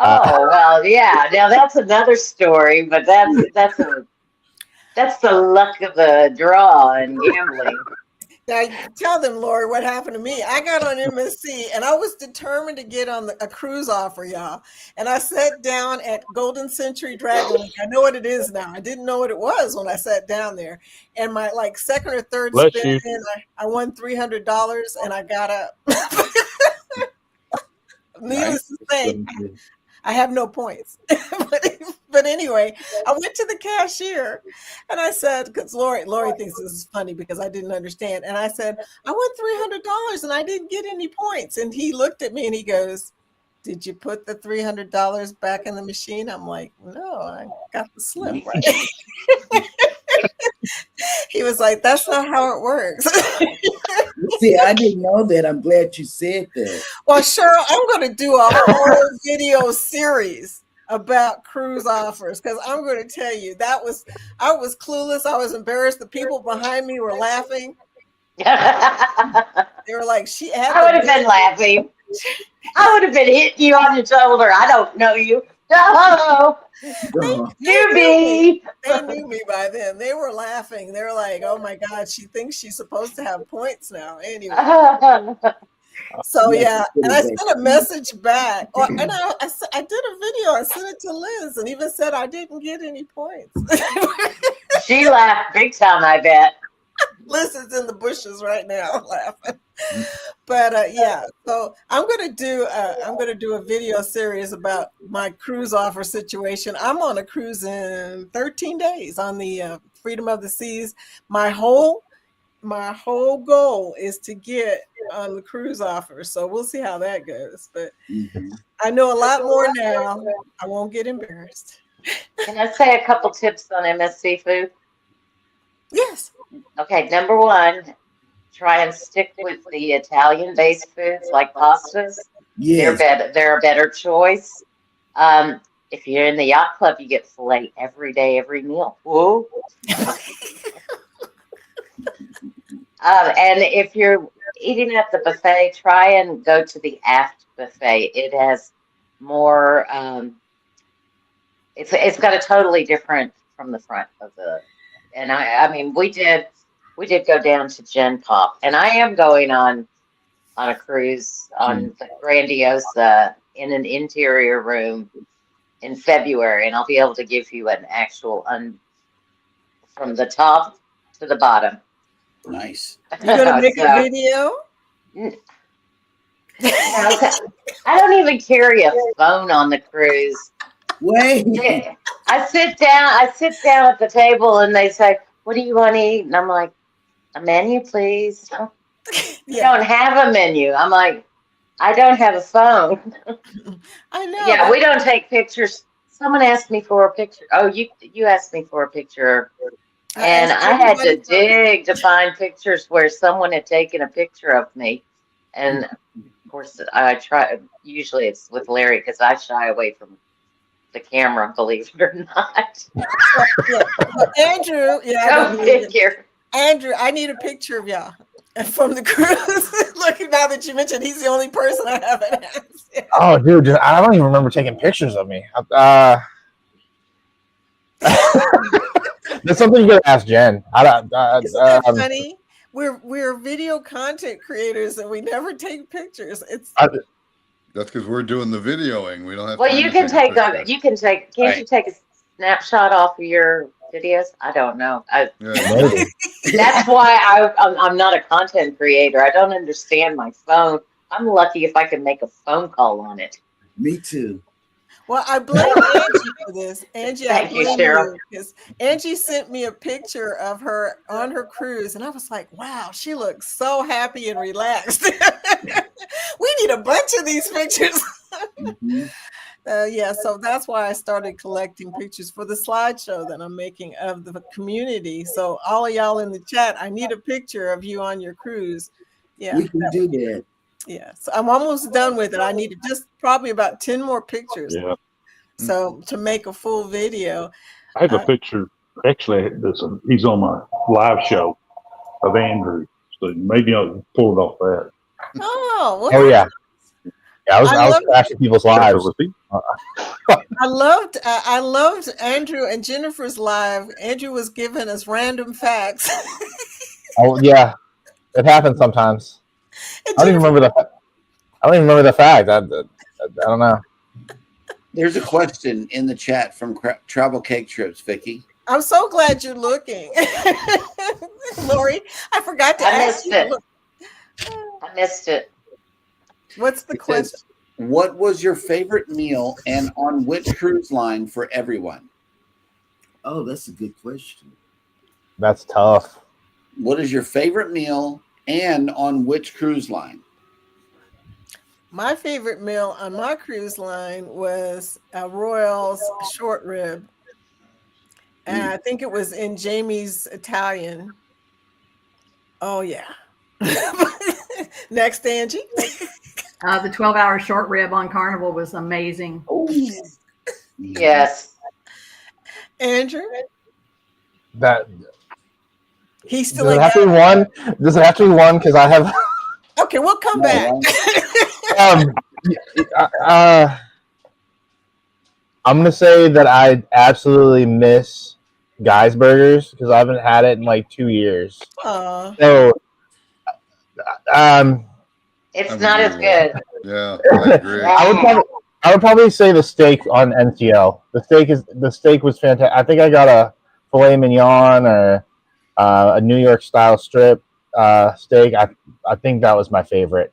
Oh well, yeah. Now that's another story, but that's the luck of the draw in gambling. Now tell them, Lori, what happened to me. I got on MSC and I was determined to get on a cruise offer, y'all. And I sat down at Golden Century Dragon Lake. I know what it is now. I didn't know what it was when I sat down there. And my second or third spin in, I won $300 and I got up. Needless to say, I have no points. But anyway, I went to the cashier and I said, because Lori thinks this is funny because I didn't understand. And I said, I won $300 and I didn't get any points. And he looked at me and he goes, did you put the $300 back in the machine? I'm like, no, I got the slip right. He was like, that's not how it works. See, I didn't know that. I'm glad you said that. Well, Cheryl, I'm going to do a whole video series about cruise offers because I'm going to tell you I was clueless. I was embarrassed. The people behind me were laughing. They were like, I would have been laughing. I would have been hitting you on the shoulder. I don't know you. No. Newbie. They knew me by then. They were laughing. They were like, oh my God, she thinks she's supposed to have points now. Anyway. So yeah, and I sent a message back. And I did a video. I sent it to Liz and even said I didn't get any points. She laughed big time, I bet. Liz is in the bushes right now laughing. But yeah, so I'm gonna do a video series about my cruise offer situation. I'm on a cruise in 13 days on the Freedom of the Seas. My whole goal is to get on the cruise offer. So we'll see how that goes. But I know a lot more now. I won't get embarrassed. Can I say a couple tips on MSC food? Yes. Okay, number one, try and stick with the Italian-based foods like pastas. Yes. They're a better choice. If you're in the yacht club, you get filet every day, every meal. Whoa. And if you're eating at the buffet, try and go to the aft buffet. It has more. It's got a totally different from the front of the. And I mean, we did go down to Gen Pop, and I am going on a cruise on the Grandiosa in an interior room in February, and I'll be able to give you an actual from the top to the bottom. Nice. You're gonna make a video? I don't even carry a phone on the cruise. Wait. I sit down at the table and they say, what do you want to eat? And I'm like, a menu, please. You don't have a menu. I'm like, I don't have a phone. I know. Yeah, we don't take pictures. Someone asked me for a picture. Oh, you asked me for a picture. And I had to dig to find pictures where someone had taken a picture of me. And of course, I try. Usually it's with Larry because I shy away from the camera, believe it or not. Andrew, Andrew, I need a picture of y'all from the cruise. Look, now that you mentioned he's the only person I haven't asked. Oh, dude, I don't even remember taking pictures of me. That's something you gotta ask Jen. Isn't that funny? We're video content creators and we never take pictures. That's because we're doing the videoing. We don't have. Well, you can take. Can't you take a snapshot off of your videos? I don't know. That's why I'm not a content creator. I don't understand my phone. I'm lucky if I can make a phone call on it. Me too. Well, I blame Angie for this. Angie, I Thank you, blame Cheryl. you because Angie sent me a picture of her on her cruise, and I was like, "Wow, she looks so happy and relaxed." We need a bunch of these pictures. Mhm. Yeah, so that's why I started collecting pictures for the slideshow that I'm making of the community. So all of y'all in the chat, I need a picture of you on your cruise. Yeah, We can do that. yeah. So I'm almost done with it. I need just probably about 10 more pictures. Yeah. So to make a full video. I have a picture. Actually, he's on my live show of Andrew. So maybe I'll pull it off that. Oh, well, Oh yeah. Yeah, I was love- crashing people's lives. I loved Andrew and Jennifer's live. Andrew was giving us random facts. Oh yeah, it happens sometimes. And I don't even remember the fact. I don't know. There's a question in the chat from Travel Cake Trips, Vicky. I'm so glad you're looking. Lori, I forgot to ask you. I missed it. What's the question? What was your favorite meal and on which cruise line for everyone? Oh, that's a good question. That's tough. What is your favorite meal and on which cruise line? My favorite meal on my cruise line was a Royals short rib. And I think it was in Jamie's Italian. Oh, yeah. Next, Angie. The 12-hour short rib on Carnival was amazing. Yes. Andrew? That He's still does it have to be one? Does it have to be one? Because I have. Okay, we'll come back. I'm gonna say that I absolutely miss Guy's Burgers because I haven't had it in like 2 years. So, it's not as good. Yeah, I agree. I would probably say the steak on NCL. The steak was fantastic. I think I got a filet mignon or a New York style strip steak. I think that was my favorite.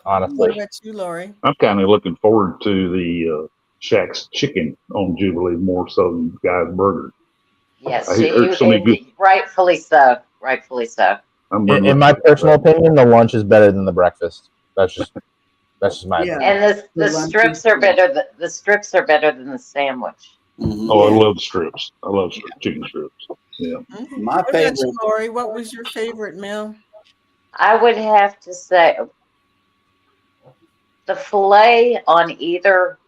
Honestly. What about you, Lori? I'm kind of looking forward to the Shaq's Chicken on Jubilee more so than Guy's Burger. Yes, rightfully so. Rightfully so. In my personal opinion, the lunch is better than the breakfast. That's just my opinion. And the strips are better. The strips are better than the sandwich. Mm-hmm. Oh, I love strips. I love chicken strips. Yeah. Mm-hmm. My what favorite. About you, Lori? What was your favorite meal? I would have to say the filet on either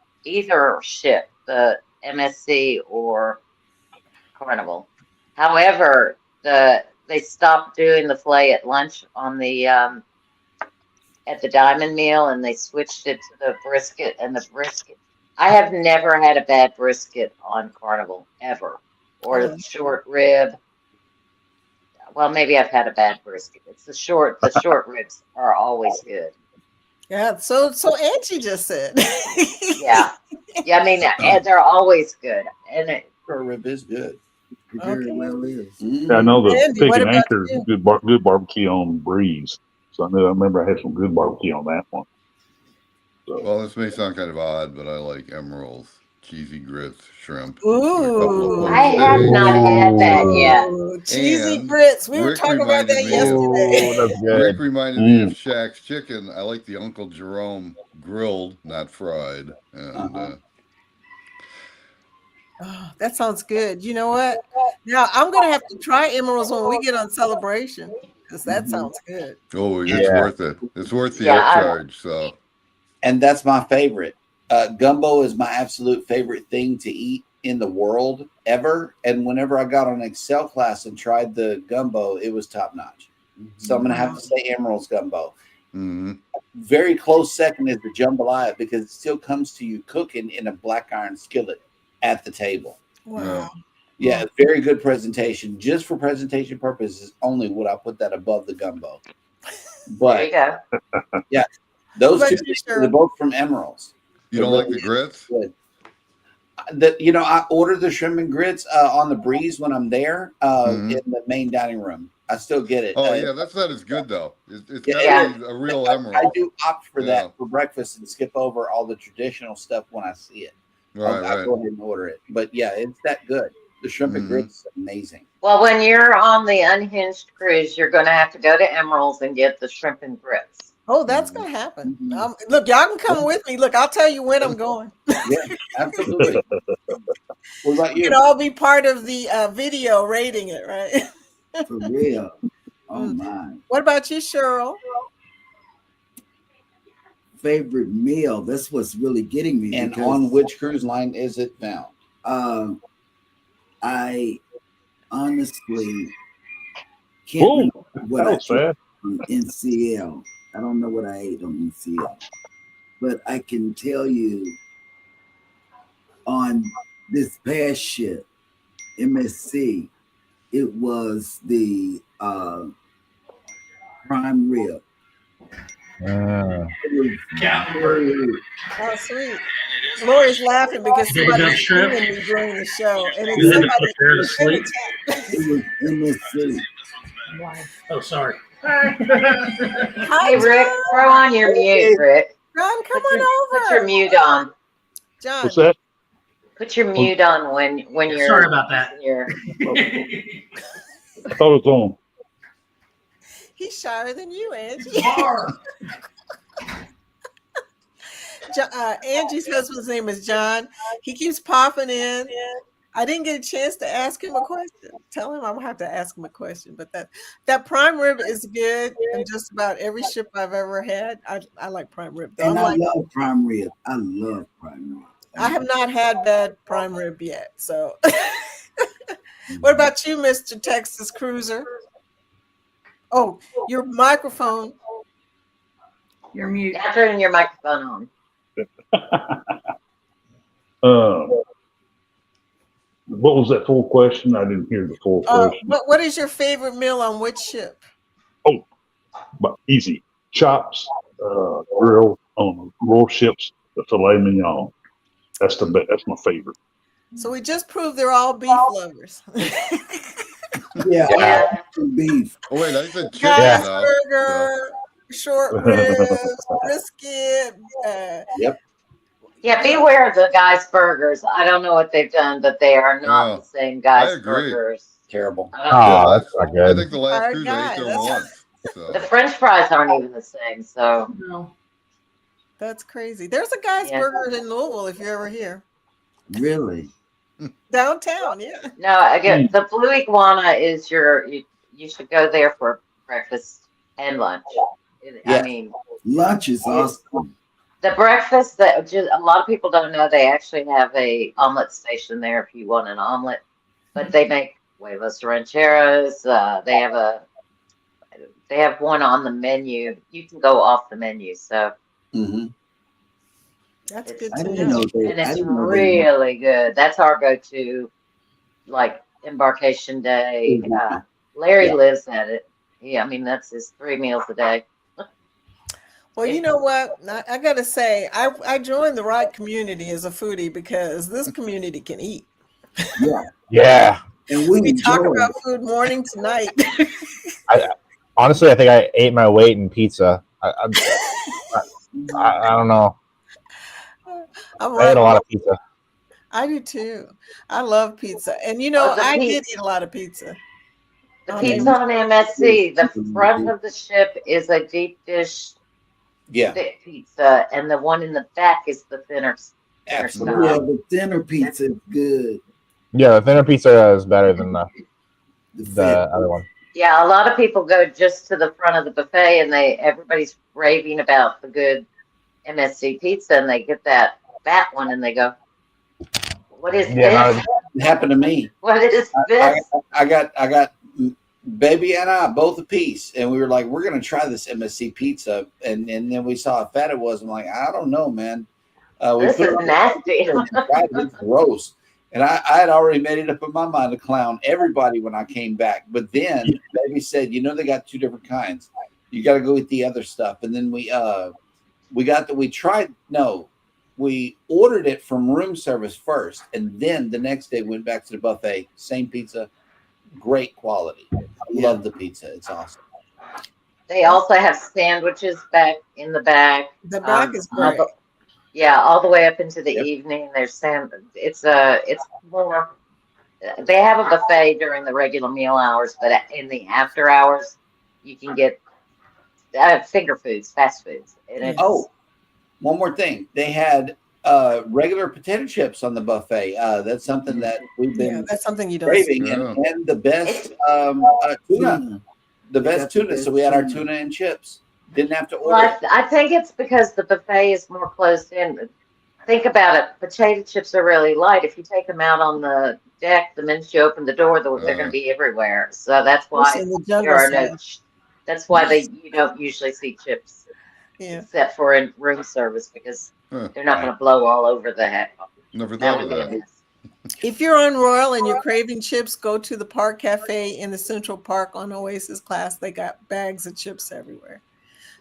ship, the MSC or Carnival. However, they stopped doing the filet at lunch on the at the Diamond Meal, and they switched it to the brisket. And the brisket, I have never had a bad brisket on Carnival ever, or the short rib. Well, maybe I've had a bad brisket. It's the short ribs are always good. Yeah, so Angie just said. Yeah. I mean, they're always good, and short rib is good. Very well is. Yeah, I know the Andy, Pig what and about Anchor you? good barbecue on Breeze. So I remember I had some good barbecue on that one. So. Well, this may sound kind of odd, but I like Emerald's cheesy grits, shrimp. Ooh, I have not had that yet. Cheesy And grits. We were Rick talking about that reminded me yesterday. That's good. Rick reminded me of Shaq's Chicken. I like the Uncle Jerome grilled, not fried. And Oh, that sounds good. You know what? Now I'm gonna have to try Emerald's when we get on Celebration because that sounds good. oh, it's worth it. It's worth the upcharge. So, and that's my favorite. Gumbo is my absolute favorite thing to eat in the world ever. And whenever I got on Excel class and tried the gumbo, it was top notch. So I'm gonna have to say Emerald's gumbo. mm-hmm. Very close second is the jambalaya because it still comes to you cooking in a black iron skillet at the table. Wow. Yeah, very good presentation. Just for presentation purposes only would I put that above the gumbo. But there you go. Yeah, those What two about you, things are Cheryl? both from Emerald's. You don't like the grits? Good. I order the shrimp and grits on the Breeze when I'm there in the main dining room. I still get it. Oh yeah, that's not as good though. It's Yeah. gotta be a real emerald. I do opt for Yeah. that for breakfast and skip over all the traditional stuff when I see it. I'll go ahead and order it. But yeah, it's that good. The shrimp and grits is amazing. Well, when you're on the Unhinged cruise, you're going to have to go to Emerald's and get the shrimp and grits. Oh, that's gonna happen. Look, y'all can come with me. Look, I'll tell you when I'm going. Yeah, absolutely. What about you? You can all be part of the video rating it, right? For real. Oh my. What about you, Cheryl? Favorite meal. That's what's really getting me. And on which cruise line is it found? I honestly can't remember what I ate on NCL. I don't know what I ate on NCL, but I can tell you on this past ship, MSC, it was the prime rib. Oh, sweet. Lori's laughing because somebody's screaming me during the show. And it's somebody It was MSC. Oh, sorry. Hey, Rick, throw on your mute, Rick. John, come on over. Put your mute on. John. What's that? Put your mute on when you're. Sorry about that. I thought it was on. He's shyer than you, Angie. Angie's husband's name is John. He keeps popping in. I didn't get a chance to ask him a question. Tell him I'm gonna have to ask him a question. But that prime rib is good in just about every ship I've ever had. I like prime rib. And I love prime rib. I love prime rib. I have not had bad prime rib yet. So, what about you, Mr. Texas Cruiser? Oh, your microphone. You're mute. Yeah, turn your microphone on. What was that full question? I didn't hear the full question. What is your favorite meal on which ship? Oh, but easy. Chops, grill on royal ships, the filet mignon. That's the best. That's my favorite. So we just proved they're all beef lovers. Yeah, beef. Oh wait, I said chicken. Burger, short ribs, brisket. Yep. Yeah, beware of the Guys Burgers. I don't know what they've done, but they are not the same Guys Burgers. Terrible. Oh, that's not good. I think the last cruise I ate there once. The French fries aren't even the same. So no. That's crazy. There's a Guys Burger in Louisville if you're ever here. Really? Downtown, yeah. No, again, the Blue Iguana is you should go there for breakfast and lunch. I mean, lunch is awesome. The breakfast that just a lot of people don't know, they actually have a omelet station there if you want an omelet. But they make huevos rancheros. They have one on the menu. You can go off the menu. So that's good I to didn't know. know they, and it's I didn't know really good. That's our go-to, like embarkation day. Larry lives at it. Yeah, I mean that's his 3 meals a day. Well, you know what? I got to say, I joined the right community as a foodie because this community can eat. Yeah. And we talk about food morning to night. Honestly, I think I ate my weight in pizza. I don't know. I ate a lot of pizza. I do too. I love pizza. And you know, I did eat a lot of pizza. The pizza on MSC, the front of the ship is a deep dish thick pizza, and the one in the back is the thinner style. Yeah, the thinner pizza is good. Yeah, the thinner pizza is better than the other one. Yeah, a lot of people go just to the front of the buffet, and everybody's raving about the good MSC pizza, and they get that back one, and they go, "What is this?" It happened to me. What is this? I got baby and I both a piece, and we were like, we're gonna try this MSC pizza, and then we saw how fat it was. I'm like, I don't know, man. This is nasty. It's gross. And I had already made it up in my mind to clown everybody when I came back. But then baby said, they got 2 different kinds. You got to go with the other stuff. And then we ordered it from room service first, and then the next day went back to the buffet. Same pizza, great quality. Love the pizza. It's awesome. They also have sandwiches back in the back. The back is great. All the way up into the evening. There's it's more. They have a buffet during the regular meal hours, but in the after hours, you can get finger foods, fast foods. And one more thing. They had regular potato chips on the buffet. That's something that we've been that's something you don't craving, and the best tuna. The best tuna. So we had our tuna and chips. Didn't have to order. Well, I think it's because the buffet is more closed in. Think about it. Potato chips are really light. If you take them out on the deck, the minute you open the door, they're going to be everywhere. So that's why there are no. That's why you don't usually see chips, except for in room service, because they're not going to blow all over the head. Never thought of that. If you're on Royal and you're craving chips, go to the Park Cafe in the Central Park on Oasis Class. They got bags of chips everywhere.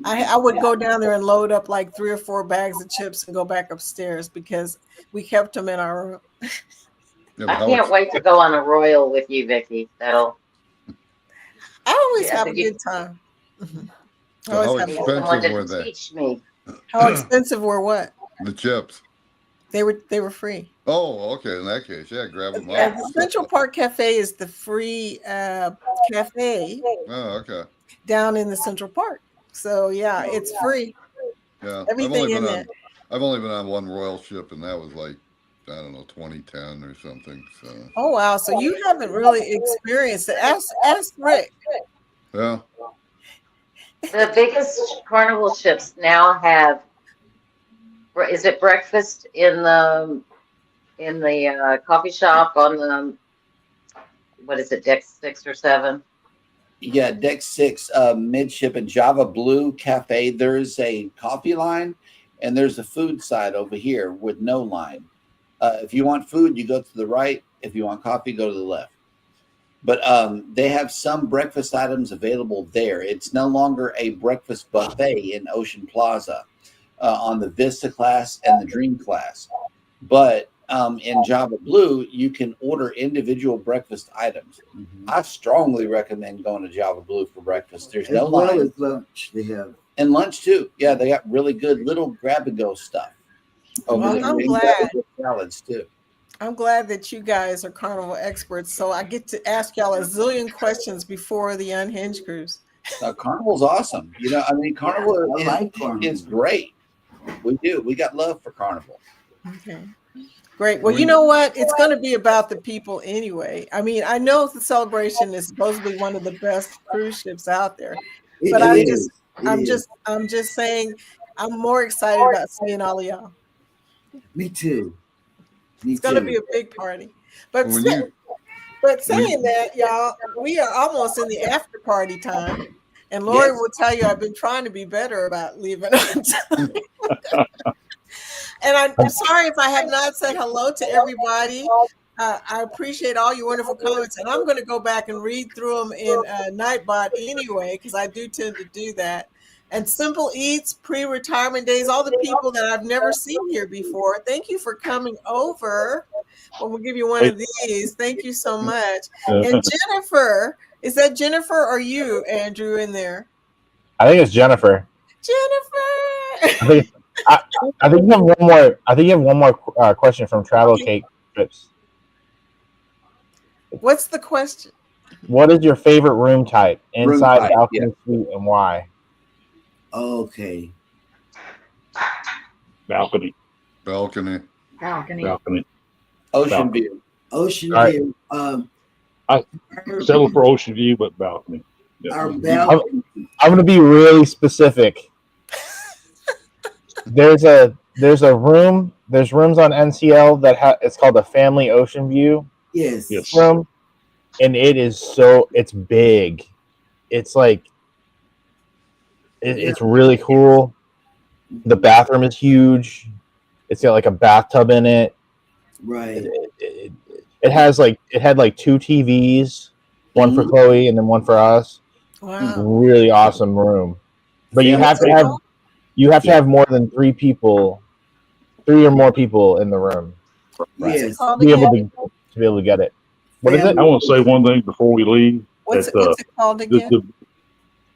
I would go down there and load up like 3 or 4 bags of chips and go back upstairs because we kept them in our room. I can't wait to go on a Royal with you, Vicki. I always have a good time. How expensive were they? Teach me. How expensive were what? The chips. They were free. Oh, okay. In that case, grab them up. up. The Central Park Cafe is the free cafe. Oh, okay. Down in the Central Park. So it's free. Yeah, everything in it. I've only been on one Royal ship, and that was like 2010 or something. So. Oh wow! So you haven't really experienced it. Ask Rick. Yeah. The biggest Carnival ships now have. Is it breakfast in the coffee shop on the? What is it, deck 6 or 7? Yeah, deck 6, midship and Java Blue Cafe. There's a coffee line, and there's a food side over here with no line. If you want food, you go to the right. If you want coffee, go to the left. But they have some breakfast items available there. It's no longer a breakfast buffet in Ocean Plaza on the Vista class and the Dream class. But in Java Blue, you can order individual breakfast items. Mm-hmm. I strongly recommend going to Java Blue for breakfast. There's no line. Lunch they have. And lunch too. Yeah, they got really good little grab-and-go stuff. Well, I'm glad. Salads too. I'm glad that you guys are Carnival experts, so I get to ask y'all a zillion questions before the Unhinged cruise. Carnival's awesome. Carnival is great. We do. We got love for Carnival. Okay. Great. Well, you know what? It's going to be about the people anyway. I mean, I know the Celebration is supposedly one of the best cruise ships out there, but I'm just saying, I'm more excited about seeing all of y'all. Me too. It's going to be a big party. But saying that, y'all, we are almost in the after party time. And Lori will tell you I've been trying to be better about leaving on time. And I'm sorry if I have not said hello to everybody. I appreciate all your wonderful comments. And I'm going to go back and read through them in Nightbot anyway, because I do tend to do that. And Simple Eats, pre-retirement days, all the people that I've never seen here before. Thank you for coming over. Well, we'll give you one of these. Thank you so much. And Jennifer, is that Jennifer or you, Andrew, in there? I think it's Jennifer. Jennifer. I think you have one more. I think you have one more question from Travel Cake Trips. What's the question? What is your favorite room type? Inside, balcony, suite, and why? Okay. Balcony. Ocean view. View. I settle for ocean view, but balcony. Yeah. Our balcony. I'm going to be really specific. There's room. There's rooms on NCL that it's called a family ocean view. Yes. Room, and it's big. It's like it's really cool. The bathroom is huge. It's got like a bathtub in it. Right. It had like 2 TVs, one for Chloe and then one for us. Wow. Really awesome room. But you have to have more than 3 or more people in the room. Yes. To be able to get it. What is it? I want to say one thing before we leave. What's it called again?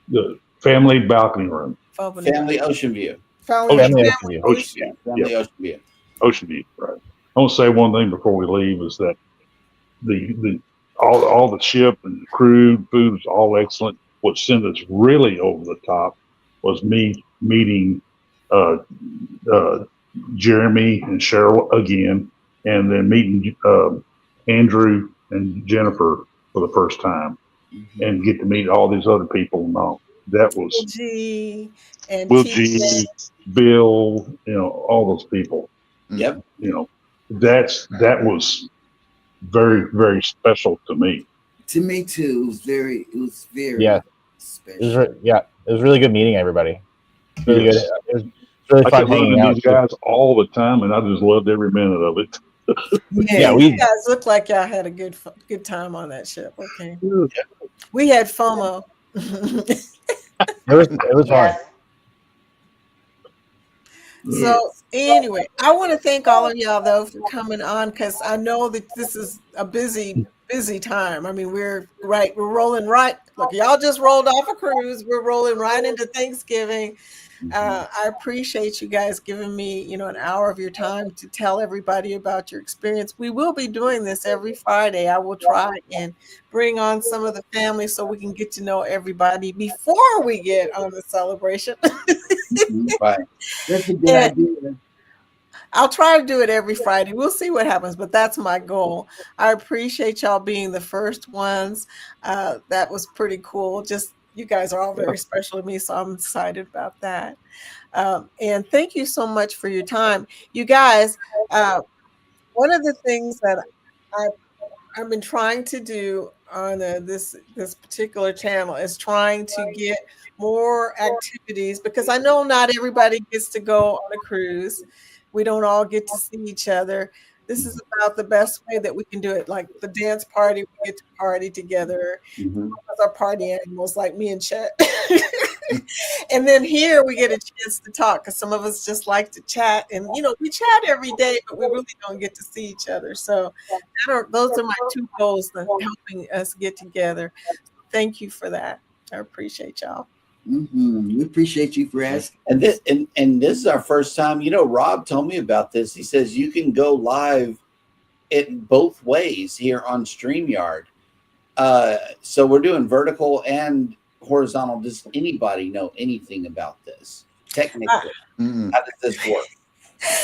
The family balcony room. Family Ocean View. Family Ocean View. Family Ocean View. Ocean View, right. I want to say one thing before we leave is that all the ship and the crew, food was all excellent. What sent us really over the top was me meeting Jeremy and Cheryl again, and then meeting Andrew and Jennifer for the first time, and get to meet all these other people and all. That was Will G, Bill, all those people. Yep. That was very, very special to me. To me too. It was very special. It was really good meeting everybody. Really good. It was really fun hanging out. These guys all the time, and I just loved every minute of it. You guys look like y'all had a good time on that ship. Okay, we had FOMO. It was fun. So anyway, I want to thank all of y'all though for coming on, because I know that this is a busy time. I mean, we're rolling right. Look, y'all just rolled off a cruise. We're rolling right into Thanksgiving. I appreciate you guys giving me, an hour of your time to tell everybody about your experience. We will be doing this every Friday. I will try and bring on some of the family so we can get to know everybody before we get on the celebration. Right. That's a good idea. I'll try to do it every Friday. We'll see what happens, but that's my goal. I appreciate y'all being the first ones. That was pretty cool. Just you guys are all very special to me, so I'm excited about that. And thank you so much for your time. You guys, one of the things that I've been trying to do on this particular channel is trying to get more activities, because I know not everybody gets to go on a cruise. We don't all get to see each other. This is about the best way that we can do it. Like the dance party, we get to party together. With our party animals like me and Chet. And then here we get a chance to talk, because some of us just like to chat. And, we chat every day, but we really don't get to see each other. So those are my two goals, helping us get together. Thank you for that. I appreciate y'all. We appreciate you for asking. And this is our first time. Rob told me about this. He says you can go live in both ways here on StreamYard. So we're doing vertical and horizontal. Does anybody know anything about this technically? How does this work?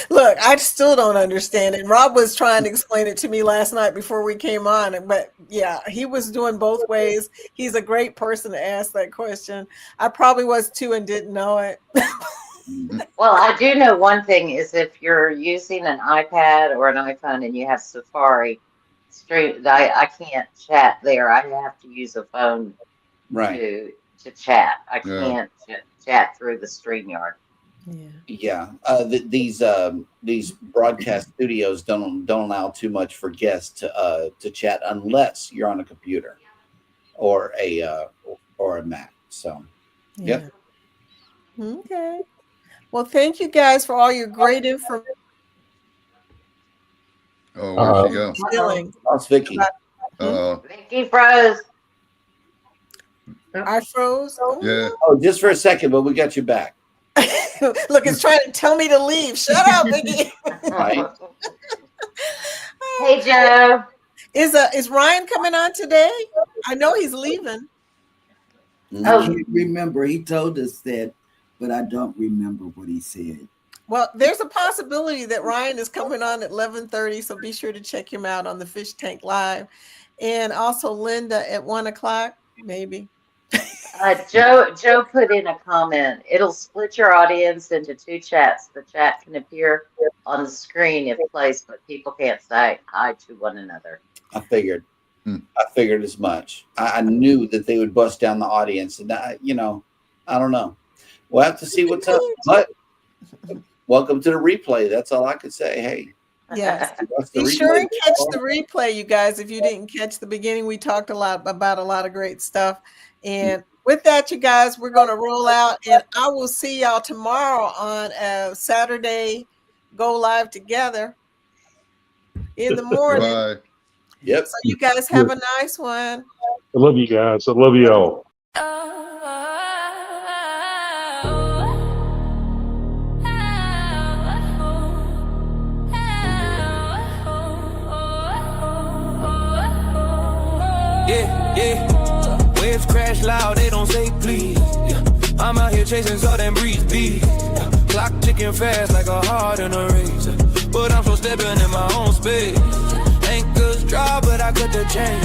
Look, I still don't understand it. Rob was trying to explain it to me last night before we came on, but yeah, he was doing both ways. He's a great person to ask that question. I probably was too and didn't know it. Well, I do know one thing is if you're using an iPad or an iPhone and you have Safari, I can't chat there. I have to use a phone to chat. I can't chat through the StreamYard. These broadcast studios don't allow too much for guests to chat unless you're on a computer or a Mac. So Okay. Well, thank you guys for all your great information. Oh, where'd she go? That's Vicky. Vicky froze. I froze. Yeah. Oh, just for a second, but we got you back. Look, it's trying to tell me to leave. Shut up, Vicky. Right. Hey, Joe. Is Ryan coming on today? I know he's leaving. I can't remember. He told us that, but I don't remember what he said. Well, there's a possibility that Ryan is coming on at 11:30, so be sure to check him out on the Fish Tank Live. And also Linda at 1:00, maybe. Joe put in a comment. It'll split your audience into two chats. The chat can appear on the screen if placed, but people can't say hi to one another. I figured as much. I knew that they would bust down the audience, and I don't know. We'll have to see what's up. But welcome to the replay. That's all I could say. Hey. Yes. Be sure and catch the replay, you guys. If you didn't catch the beginning, we talked about a lot of great stuff. And with that, you guys, we're going to roll out, and I will see y'all tomorrow on Saturday. Go live together in the morning. Bye. Yep. So you guys have a nice one. I love you guys. I love you all. Yeah. Waves crash loud, they don't say please. Yeah. I'm out here chasing southern breeze beat. Yeah. Clock ticking fast like a heart in a race. But I'm so stepping in my own space. Anchors dry, but I cut the chain.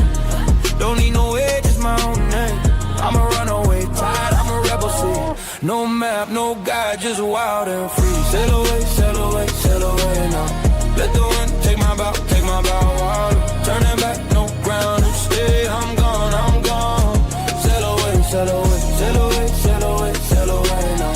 Don't need no edge, it's my own name. I'm a runaway tide, I'm a rebel seed. No map, no guide, just wild and free. Sail away, sail away, sail away now. Let the wind take my bow, water. Turning back, no ground to stay. I'm gone, I'm gone. Sail away, sail away, sail away, sail away, sail away now.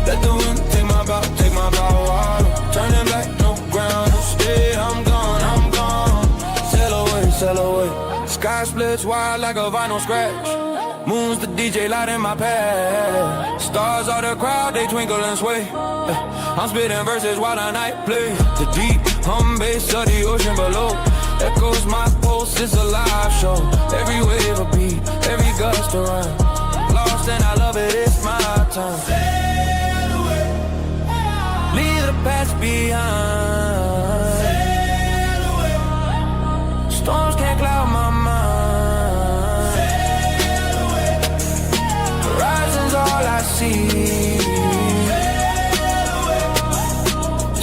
Let the wind take my bow, water. Turning back, no ground to stay. I'm gone, I'm gone. Sail away, sail away. Sky splits wide like a vinyl scratch. Moon's the DJ light in my pad. Stars are the crowd, they twinkle and sway. I'm spitting verses while the night plays. The deep hum bass of the ocean below echoes my pulse, it's a live show. Every wave a beat, every gust a rhyme. Lost and I love it, it's my time. Sail away. Leave the past behind. Sail away. Storms can't cloud my mind. Sail away. Horizon's all I see.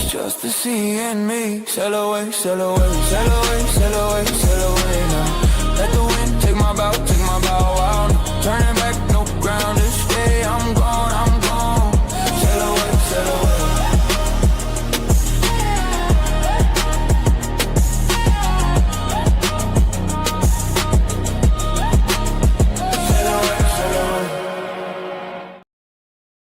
Just the sea and me. Sail away, sail away, sail away, sail away, sail away now.